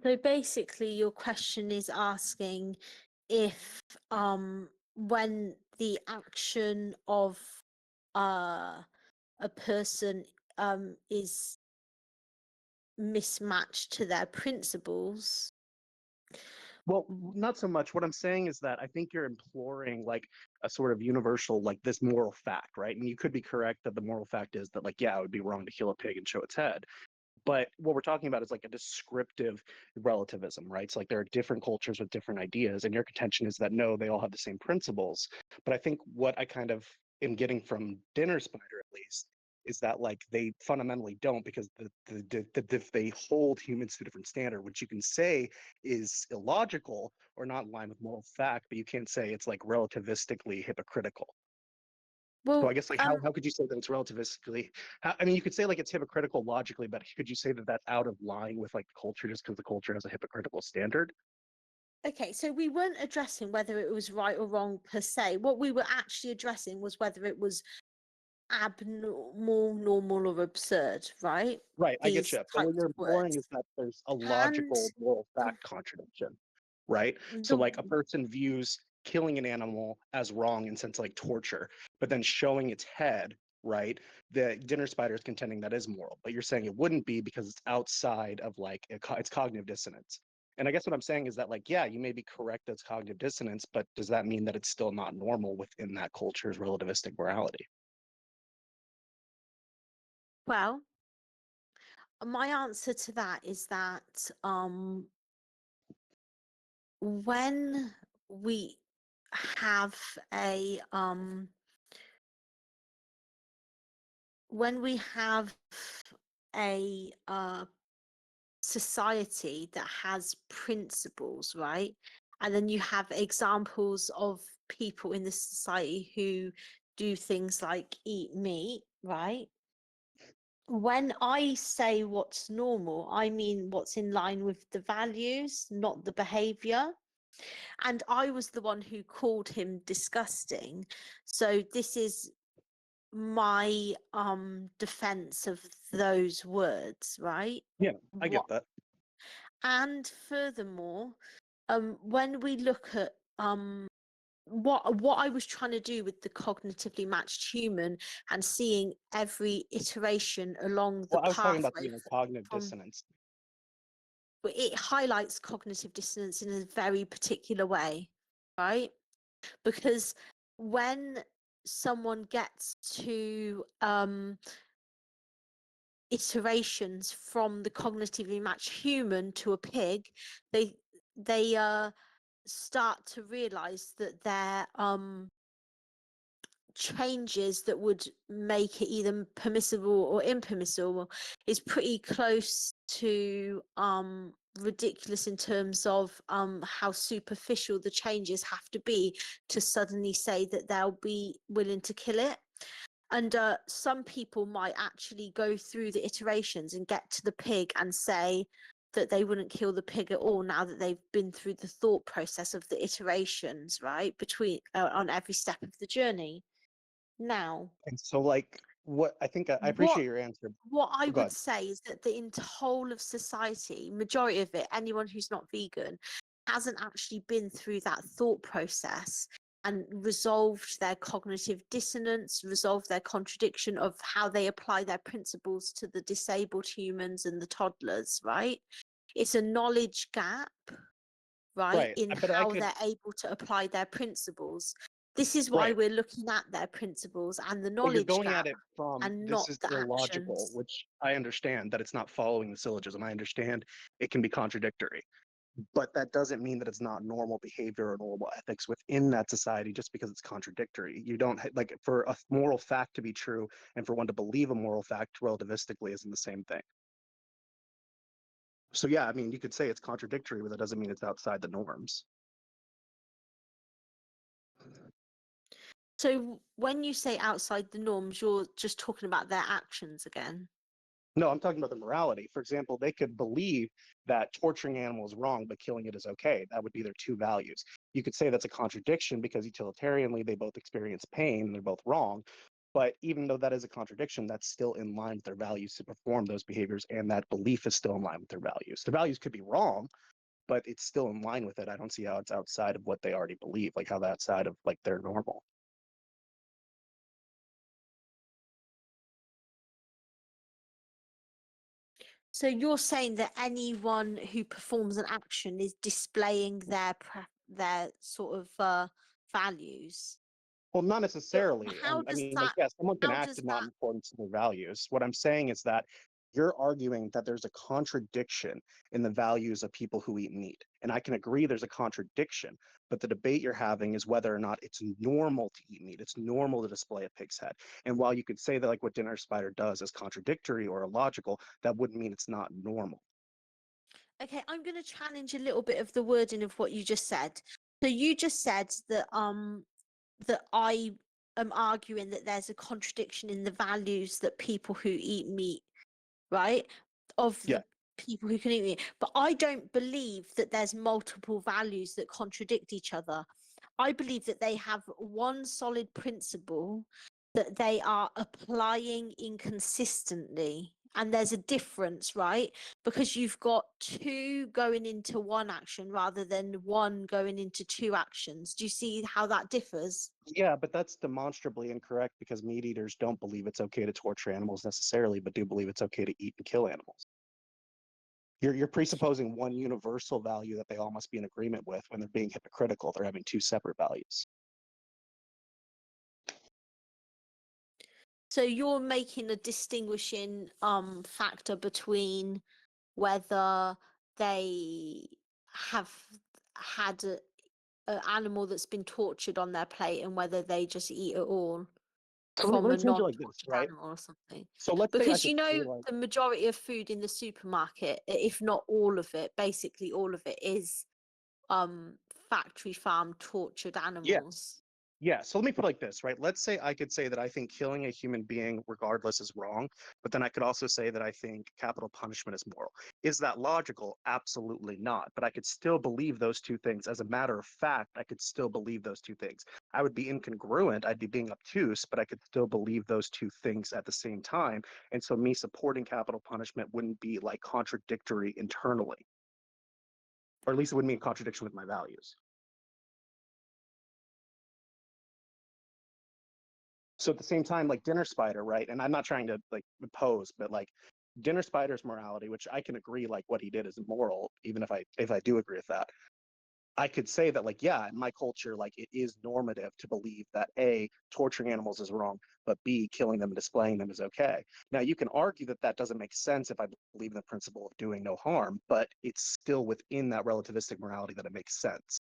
So basically, your question is asking if when the action of a person is mismatched to their principles. Well, not so much. What I'm saying is that I think you're imploring like a sort of universal, like this moral fact, right? And you could be correct that the moral fact is that, like, yeah, it would be wrong to kill a pig and show its head. But what we're talking about is like a descriptive relativism, right? So like there are different cultures with different ideas, and your contention is that no, they all have the same principles. But I think what I kind of am getting from Dinner Spider, at least, is that like they fundamentally don't, because if they hold humans to a different standard, which you can say is illogical or not in line with moral fact, but you can't say it's like relativistically hypocritical. So I Well, guess like how could you say that it's relativistically? I mean, you could say like it's hypocritical logically, but could you say that that's out of line with like the culture just because the culture has a hypocritical standard? okay, so we weren't addressing whether it was right or wrong per se. What we were actually addressing was whether it was abnormal, normal, or absurd, right? Right, I get These you. But what types you're of words. implying is that there's a And logical moral the, fact contradiction, right? So the like a person views killing an animal as wrong in sense like torture, but then showing its head, right? The Dinner Spider is contending that is moral, but you're saying it wouldn't be because it's outside of like it's cognitive dissonance. And I guess what I'm saying is that like, yeah, you may be correct that's cognitive dissonance, but does that mean that it's still not normal within that culture's relativistic morality? well, my answer to that is that when we have a when we have a society that has principles, right? And then you have examples of people in the society who do things like eat meat, right? When I say what's normal, I mean what's in line with the values, not the behavior. And I was the one who called him disgusting. So this is my defense of those words, right? Yeah, I What get that. and furthermore, when we look at what I was trying to do with the cognitively matched human and seeing every iteration along the Well, I was talking about pathway cognitive from dissonance. it highlights cognitive dissonance in a very particular way, right? Because when someone gets to iterations from the cognitively matched human to a pig, they start to realize that their changes that would make it either permissible or impermissible is pretty close to ridiculous in terms of how superficial the changes have to be to suddenly say that they'll be willing to kill it. And some people might actually go through the iterations and get to the pig and say that they wouldn't kill the pig at all now that they've been through the thought process of the iterations, right? Between on every step of the journey. Now, And so like what I think I what appreciate your answer. what I Oh, go would ahead. say is that the whole of society, majority of it, anyone who's not vegan, hasn't actually been through that thought process and resolved their cognitive dissonance, resolved their contradiction of how they apply their principles to the disabled humans and the toddlers, right? It's a knowledge gap, right, Right. in But I how could they're able to apply their principles. This is why right. we're looking at their principles and the But you're knowledge going at gap it from and this not is the illogical, actions. which I understand that it's not following the syllogism. I understand it can be contradictory. But that doesn't mean that it's not normal behavior or normal ethics within that society just because it's contradictory. You don't like for a moral fact to be true and for one to believe a moral fact relativistically isn't the same thing. So yeah, I mean, you could say it's contradictory, but that doesn't mean it's outside the norms. So when you say outside the norms, you're just talking about their actions again. No, I'm talking about the morality. For example, they could believe that torturing animals is wrong, but killing it is okay. That would be their two values. You could say that's a contradiction because utilitarianly they both experience pain and they're both wrong. But even though that is a contradiction, that's still in line with their values to perform those behaviors, and that belief is still in line with their values. Their values could be wrong, but it's still in line with it. I don't see how it's outside of what they already believe, like how that's outside of like their normal. So you're saying that anyone who performs an action is displaying their sort of values. Well, not But necessarily. how I does mean, like, that? yeah, someone can How act does not in that? accordance to their values. What I'm saying is that you're arguing that there's a contradiction in the values of people who eat meat. And I can agree there's a contradiction, but the debate you're having is whether or not it's normal to eat meat. It's normal to display a pig's head. And while you could say that like what Dinner Spider does is contradictory or illogical, that wouldn't mean it's not normal. Okay, I'm going to challenge a little bit of the wording of what you just said. So you just said that I am arguing that there's a contradiction in the values that people who eat meat, right? Of Yeah. the people who can eat meat. But I don't believe that there's multiple values that contradict each other. I believe that they have one solid principle that they are applying inconsistently. And there's a difference, right? Because you've got two going into one action rather than one going into two actions. Do you see how that differs? Yeah, but that's demonstrably incorrect because meat eaters don't believe it's okay to torture animals necessarily, but do believe it's okay to eat and kill animals. You're presupposing one universal value that they all must be in agreement with when they're being hypocritical. They're having two separate values. So you're making a distinguishing factor between whether they have had a animal that's been tortured on their plate and whether they just eat it all So from let a me change it like this, non-tortured right? animal or something. So let's say I Because could you say know like, the majority of food in the supermarket, if not all of it, basically all of it is factory farm tortured yeah, animals. yeah. So let me put it like this, right? Let's say I could say that I think killing a human being regardless is wrong, but then I could also say that I think capital punishment is moral. Is that logical? Absolutely not. But I could still believe those two things. As a matter of fact, I could still believe those two things. I would be incongruent, I'd be being obtuse, but I could still believe those two things at the same time. And so me supporting capital punishment wouldn't be like contradictory internally, or at least it wouldn't be in contradiction with my values. So at the same time, like Dinner Spider, right? And I'm not trying to like oppose, but like Dinner Spider's morality, which I can agree, like what he did is immoral, even if I do agree with that. I could say that, like, yeah, in my culture, like it is normative to believe that A, torturing animals is wrong, but B, killing them and displaying them is okay. Now, you can argue that that doesn't make sense if I believe in the principle of doing no harm, but it's still within that relativistic morality that it makes sense.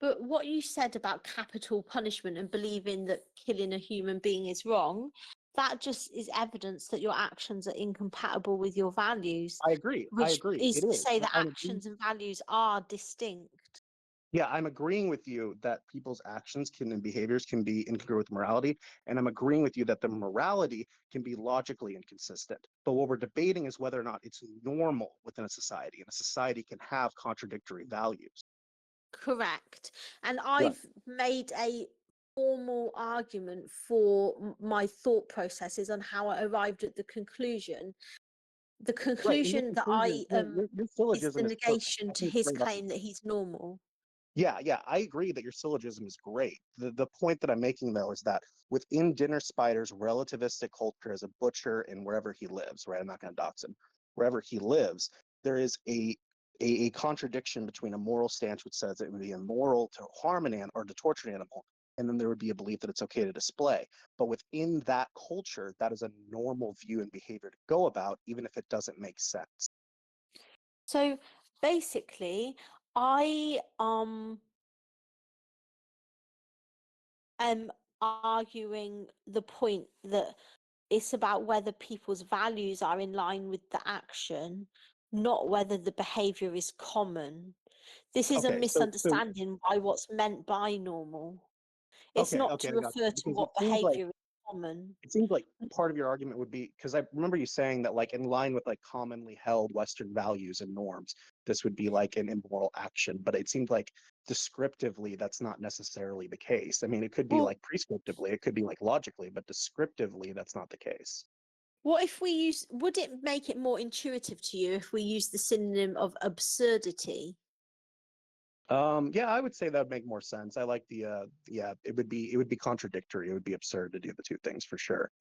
But what you said about capital punishment and believing that killing a human being is wrong, that just is evidence that your actions are incompatible with your values, I agree. I which agree. is It to is. say that I'm agreeing. actions and values are distinct. Yeah, I'm agreeing with you that people's actions can and behaviors can be incongruent with morality. And I'm agreeing with you that the morality can be logically inconsistent. But what we're debating is whether or not it's normal within a society, and a society can have contradictory values. Correct. And Right. I've made a formal argument for my thought processes on how I arrived at the conclusion. The Right. And your conclusion that conclusion, I your is the syllogism is perfect. negation I to think it's his great claim argument. that he's normal. Yeah, yeah, I agree that your syllogism is great. The point that I'm making though is that within Dinner Spider's relativistic culture as a butcher and wherever he lives, right? I'm not going to dox him. Wherever he lives, there is a contradiction between a moral stance which says it would be immoral to harm an animal or to torture an animal, and then there would be a belief that it's okay to display. But within that culture, that is a normal view and behavior to go about, even if it doesn't make sense. So basically, I am arguing the point that it's about whether people's values are in line with the action, not whether the behavior is common. This is a Okay, so misunderstanding by what's meant by normal. It's okay, not okay, to I got you. refer to Because what behavior is common. it seems like part of your argument would be because I remember you saying that like in line with like commonly held Western values and norms, this would be like an immoral action. But it seems like descriptively that's not necessarily the case. I mean, it could be Well, like prescriptively, it could be like logically, but descriptively that's not the case. What if we use, would it make it more intuitive to you if we use the synonym of absurdity? Yeah, I would say that would make more sense. I like the yeah, it would be contradictory. It would be absurd to do the two things for sure.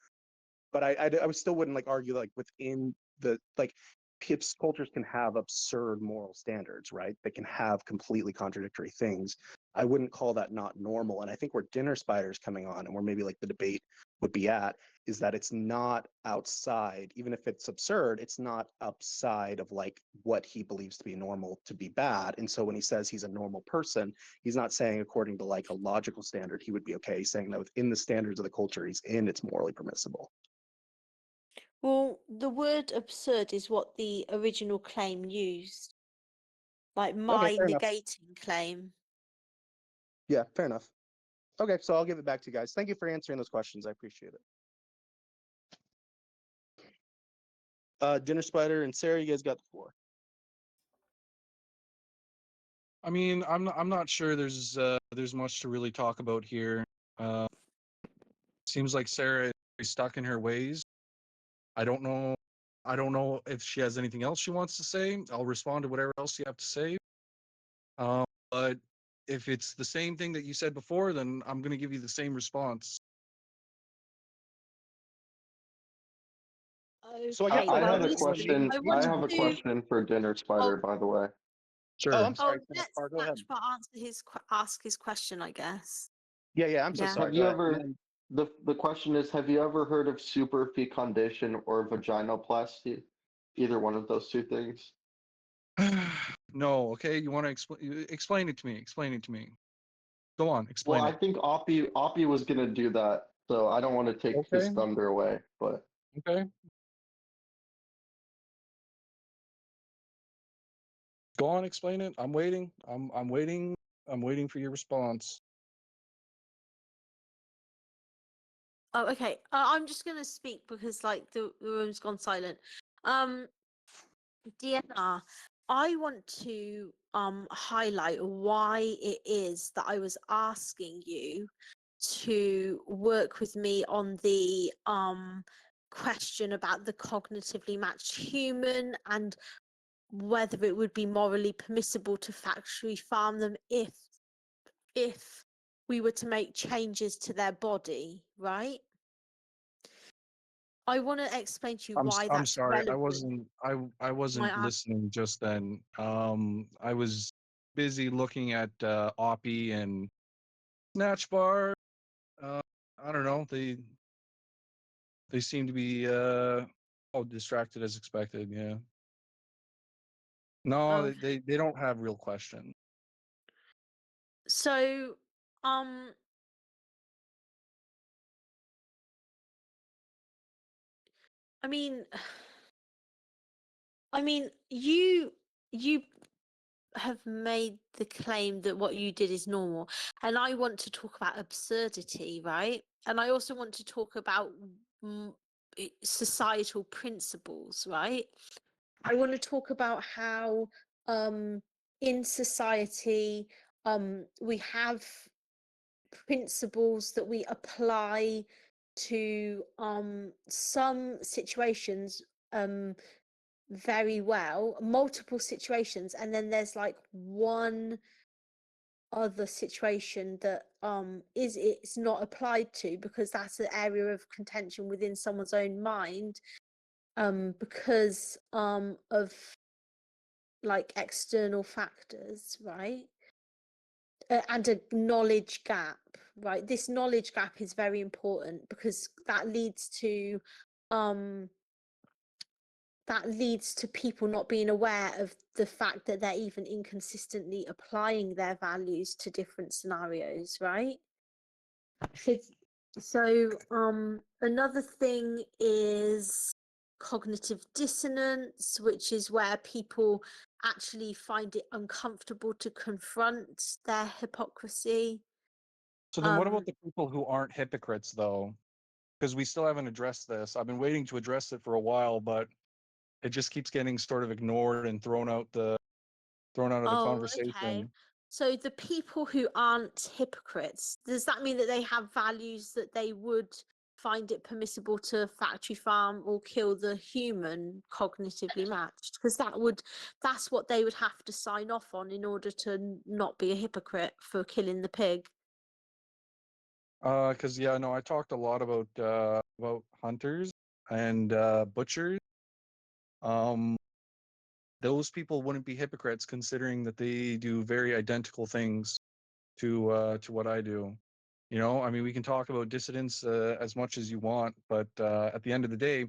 But I would still wouldn't like argue like within the like Pips cultures can have absurd moral standards, right? They can have completely contradictory things. I wouldn't call that not normal. And I think where Dinner Spider's coming on and where maybe like the debate would be at is that it's not outside, even if it's absurd, it's not outside of like what he believes to be normal to be bad. And so when he says he's a normal person, he's not saying according to like a logical standard he would be okay. He's saying that within the standards of the culture he's in, it's morally permissible. Well, the word absurd is what the original claim used. Like my fair enough. negating claim. Yeah, fair enough. Okay, so I'll give it back to you guys. Thank you for answering those questions. I appreciate it. Dinner Spider and Sarah, you guys got the floor. I mean, I'm not sure there's much to really talk about here. Seems like Sarah is stuck in her ways. I don't know if she has anything else she wants to say. I'll respond to whatever else you have to say. But if it's the same thing that you said before, then I'm going to give you the same response. So I guess Okay, I well, had a listen, question. I I want have a to. question for Dinner Spider, by the way. Sure. Oh, I'm sorry. Let's Bar, go ahead. ask his question, I guess. Yeah, I'm so Yeah. sorry. Have Go you ahead. ever the question is, have you ever heard of superfecundation or vaginoplasty? Either one of those two things. No, okay. You want to explain it to me? Explain it to me. Go on, Well, explain I it. think Oppie was gonna do that, so I don't want to take his Okay. thunder away, but Okay. Go on, explain it. I'm waiting. I'm waiting. I'm waiting for your response. Oh, okay. I'm just gonna speak because like the room's gone silent. DNR, I want to highlight why it is that I was asking you to work with me on the question about the cognitively matched human and whether it would be morally permissible to factory farm them if we were to make changes to their body, right? I want to explain to you why I'm that's sorry. relevant. I wasn't My listening just then. I was busy looking at Oppie and Snatch Bar. I don't know. They seem to be distracted as expected. Yeah. No, Okay. they don't have real questions. So, I mean, you have made the claim that what you did is normal, and I want to talk about absurdity, right? And I also want to talk about societal principles, right? I want to talk about how in society we have principles that we apply to some situations very well, multiple situations, and then there's like one other situation that it's not applied to because that's an area of contention within someone's own mind because of like external factors, right? And a knowledge gap, right? This knowledge gap is very important because that leads to people not being aware of the fact that they're even inconsistently applying their values to different scenarios, right? So another thing is cognitive dissonance, which is where people actually find it uncomfortable to confront their hypocrisy. So then what about the people who aren't hypocrites though? Because we still haven't addressed this. I've been waiting to address it for a while, but it just keeps getting sort of ignored and thrown out of the Okay. conversation. So the people who aren't hypocrites, does that mean that they have values that they would find it permissible to factory farm or kill the human cognitively matched? Because that's what they would have to sign off on in order to not be a hypocrite for killing the pig. Because yeah, no, I talked a lot about hunters and butchers. Those people wouldn't be hypocrites considering that they do very identical things to what I do. You know, I mean, we can talk about dissidents as much as you want, but at the end of the day,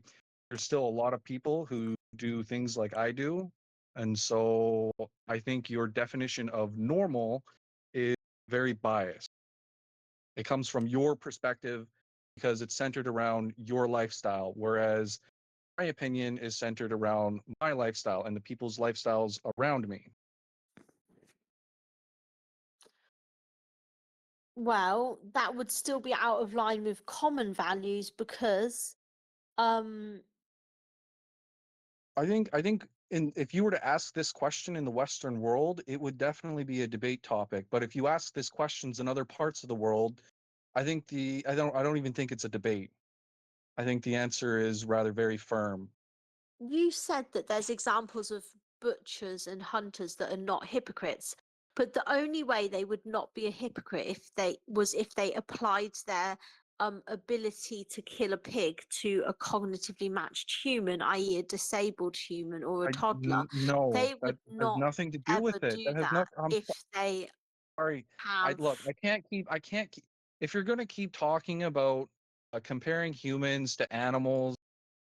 there's still a lot of people who do things like I do, and so I think your definition of normal is very biased. It comes from your perspective because it's centered around your lifestyle, whereas my opinion is centered around my lifestyle and the people's lifestyles around me. Well, that would still be out of line with common values because I think if you were to ask this question in the Western world, it would definitely be a debate topic. But if you ask this questions in other parts of the world, I don't even think it's a debate. I think the answer is rather very firm. you said that there's examples of butchers and hunters that are not hypocrites, but the only way they would not be a hypocrite if they applied their ability to kill a pig to a cognitively matched human, i.e. a disabled human or a toddler. No, They that would has not nothing to do ever with it. do That has that nothing. if they Sorry. have I can't keep. If you're going to keep talking about comparing humans to animals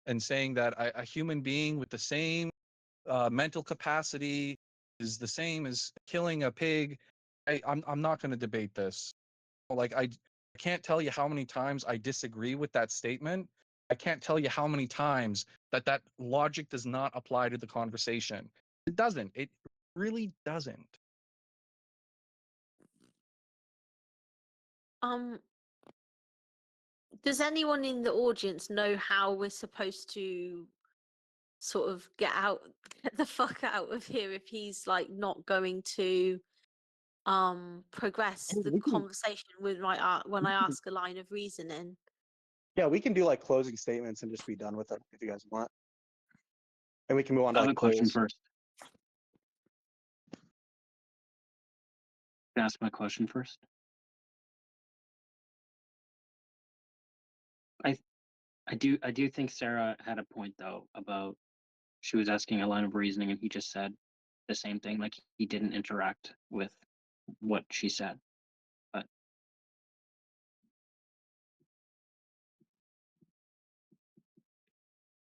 and saying that a human being with the same mental capacity is the same as killing a pig, I'm not going to debate this. Like I can't tell you how many times I disagree with that statement. I can't tell you how many times that logic does not apply to the conversation. It doesn't. It really doesn't. um does anyone in the audience know how we're supposed to sort of get the fuck out of here if he's like not going to progress Hey, the we can, conversation with when I ask a line of reasoning? yeah, we can do like closing statements and just be done with it if you guys want, and we can move on to I have like a question polls. first. Can I ask my question first? I I do think Sarah had a point though about she was asking a line of reasoning and he just said the same thing, like he didn't interact with what she said. But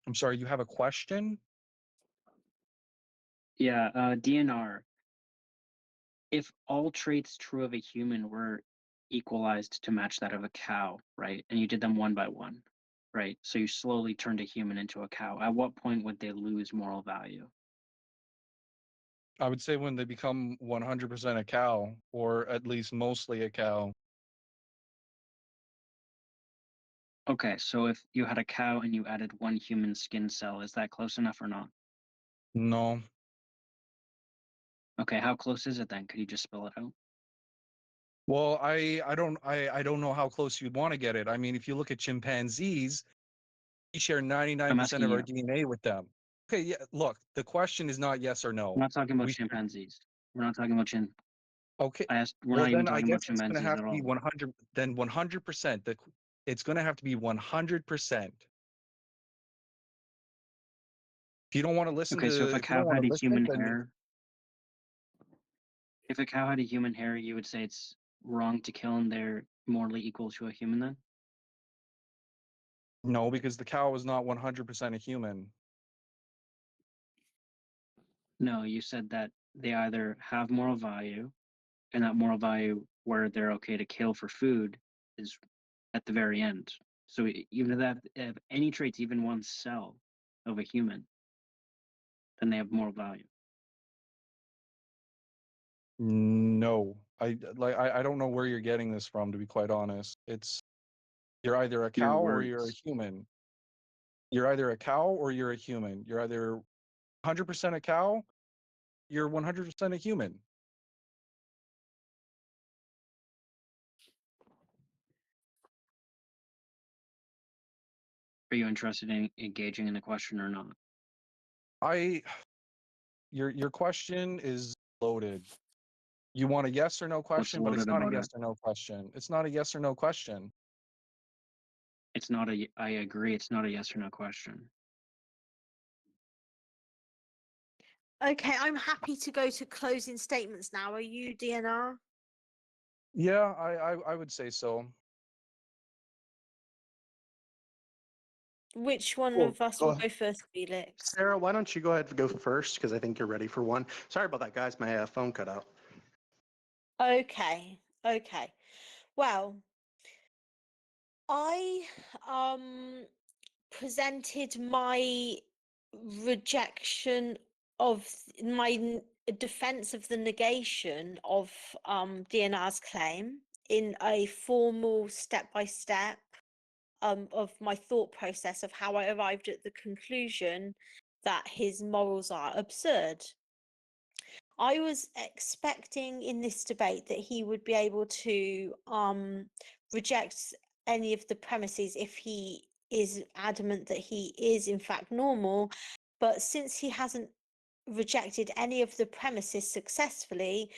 I'm sorry, you have a question? yeah, DNR. If all traits true of a human were equalized to match that of a cow, right? And you did them one by one, right? So you slowly turned a human into a cow. At what point would they lose moral value? I would say when they become 100% a cow, or at least mostly a cow. Okay, so if you had a cow and you added one human skin cell, is that close enough or not? No. Okay, how close is it then? Could you just spell it out? Well, I don't know how close you'd want to get it. I mean, if you look at chimpanzees, we share I'm 99% asking of our you. DNA with them. Okay, yeah, look, the question is not yes or We're no. not talking about We chimpanzees. We're not talking about okay. I asked. We're Well, not even then I talking about guess it's going to chimpanzees have at to be all. 100 then 100%. It's going to have to be 100%. If you don't want to listen Okay, so to if a if you don't cow want had to a listen, human then hair, if a cow had a human hair, you would say it's wrong to kill and they're morally equal to a human then? no, because the cow is not 100% a human. No, you said that they either have moral value, and that moral value where they're okay to kill for food is at the very end. So even if they have any traits, even one cell of a human, then they have moral value. No. I don't know where you're getting this from, to be quite honest. It's you're either a Your cow or you're a words. human. You're either a cow or you're a human. You're either 100% a cow, you're 100% a human. Are you interested in engaging in the question or not? Your question is loaded. You want a yes or no question, but it's loaded not a about yes it? or no question. It's not a yes or no question. It's not a. I agree. It's not a yes or no question. Okay, I'm happy to go to closing statements now. Are you, DNR? Yeah, I would say so. Which one Cool. of us Go will ahead. go first, Felix? Sarah, why don't you go ahead and go first because I think you're ready for one. Sorry about that, guys. My phone cut out. Okay, okay. Well, I presented my rejection of my defense of the negation of DNR's claim in a formal step-by-step of my thought process of how I arrived at the conclusion that his morals are absurd. I was expecting in this debate that he would be able to reject any of the premises if he is adamant that he is in fact normal. But since he hasn't rejected any of the premises successfully,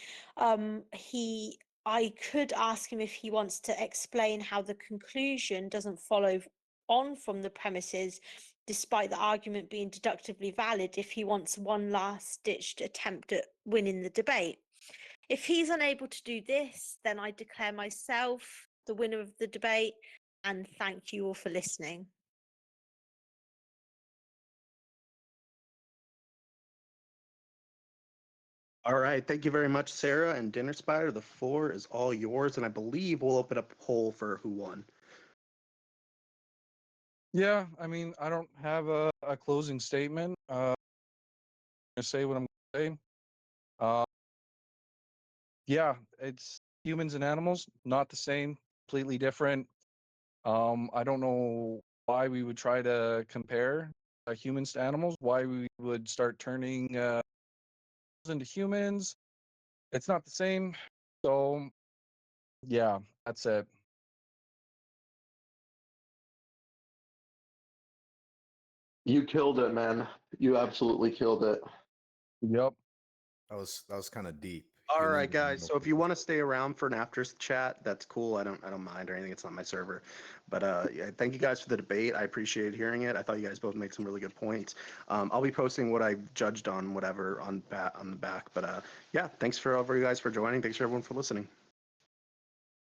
I could ask him if he wants to explain how the conclusion doesn't follow on from the premises, despite the argument being deductively valid, if he wants one last ditched attempt at winning the debate. If he's unable to do this, then I declare myself the winner of the debate, and thank you all for listening. All right. Thank you very much, Sarah and Dinner Spider. The floor is all yours, and I believe we'll open up a poll for who won. Yeah, I mean, I don't have a closing statement. I'm gonna say what I'm gonna say. Yeah, it's humans and animals, not the same, completely different. I don't know why we would try to compare humans to animals, why we would start turning into humans. It's not the same. So, yeah, that's it. You killed it, man. You absolutely killed it. Yep. That was kind of deep. All Humans right, and guys. animals. So if you want to stay around for an after chat, that's cool. I don't mind or anything. It's not my server. But yeah, thank you guys for the debate. I appreciate hearing it. I thought you guys both made some really good points. I'll be posting what I judged on whatever on the back. But yeah, thanks for all of you guys for joining. Thanks for everyone for listening.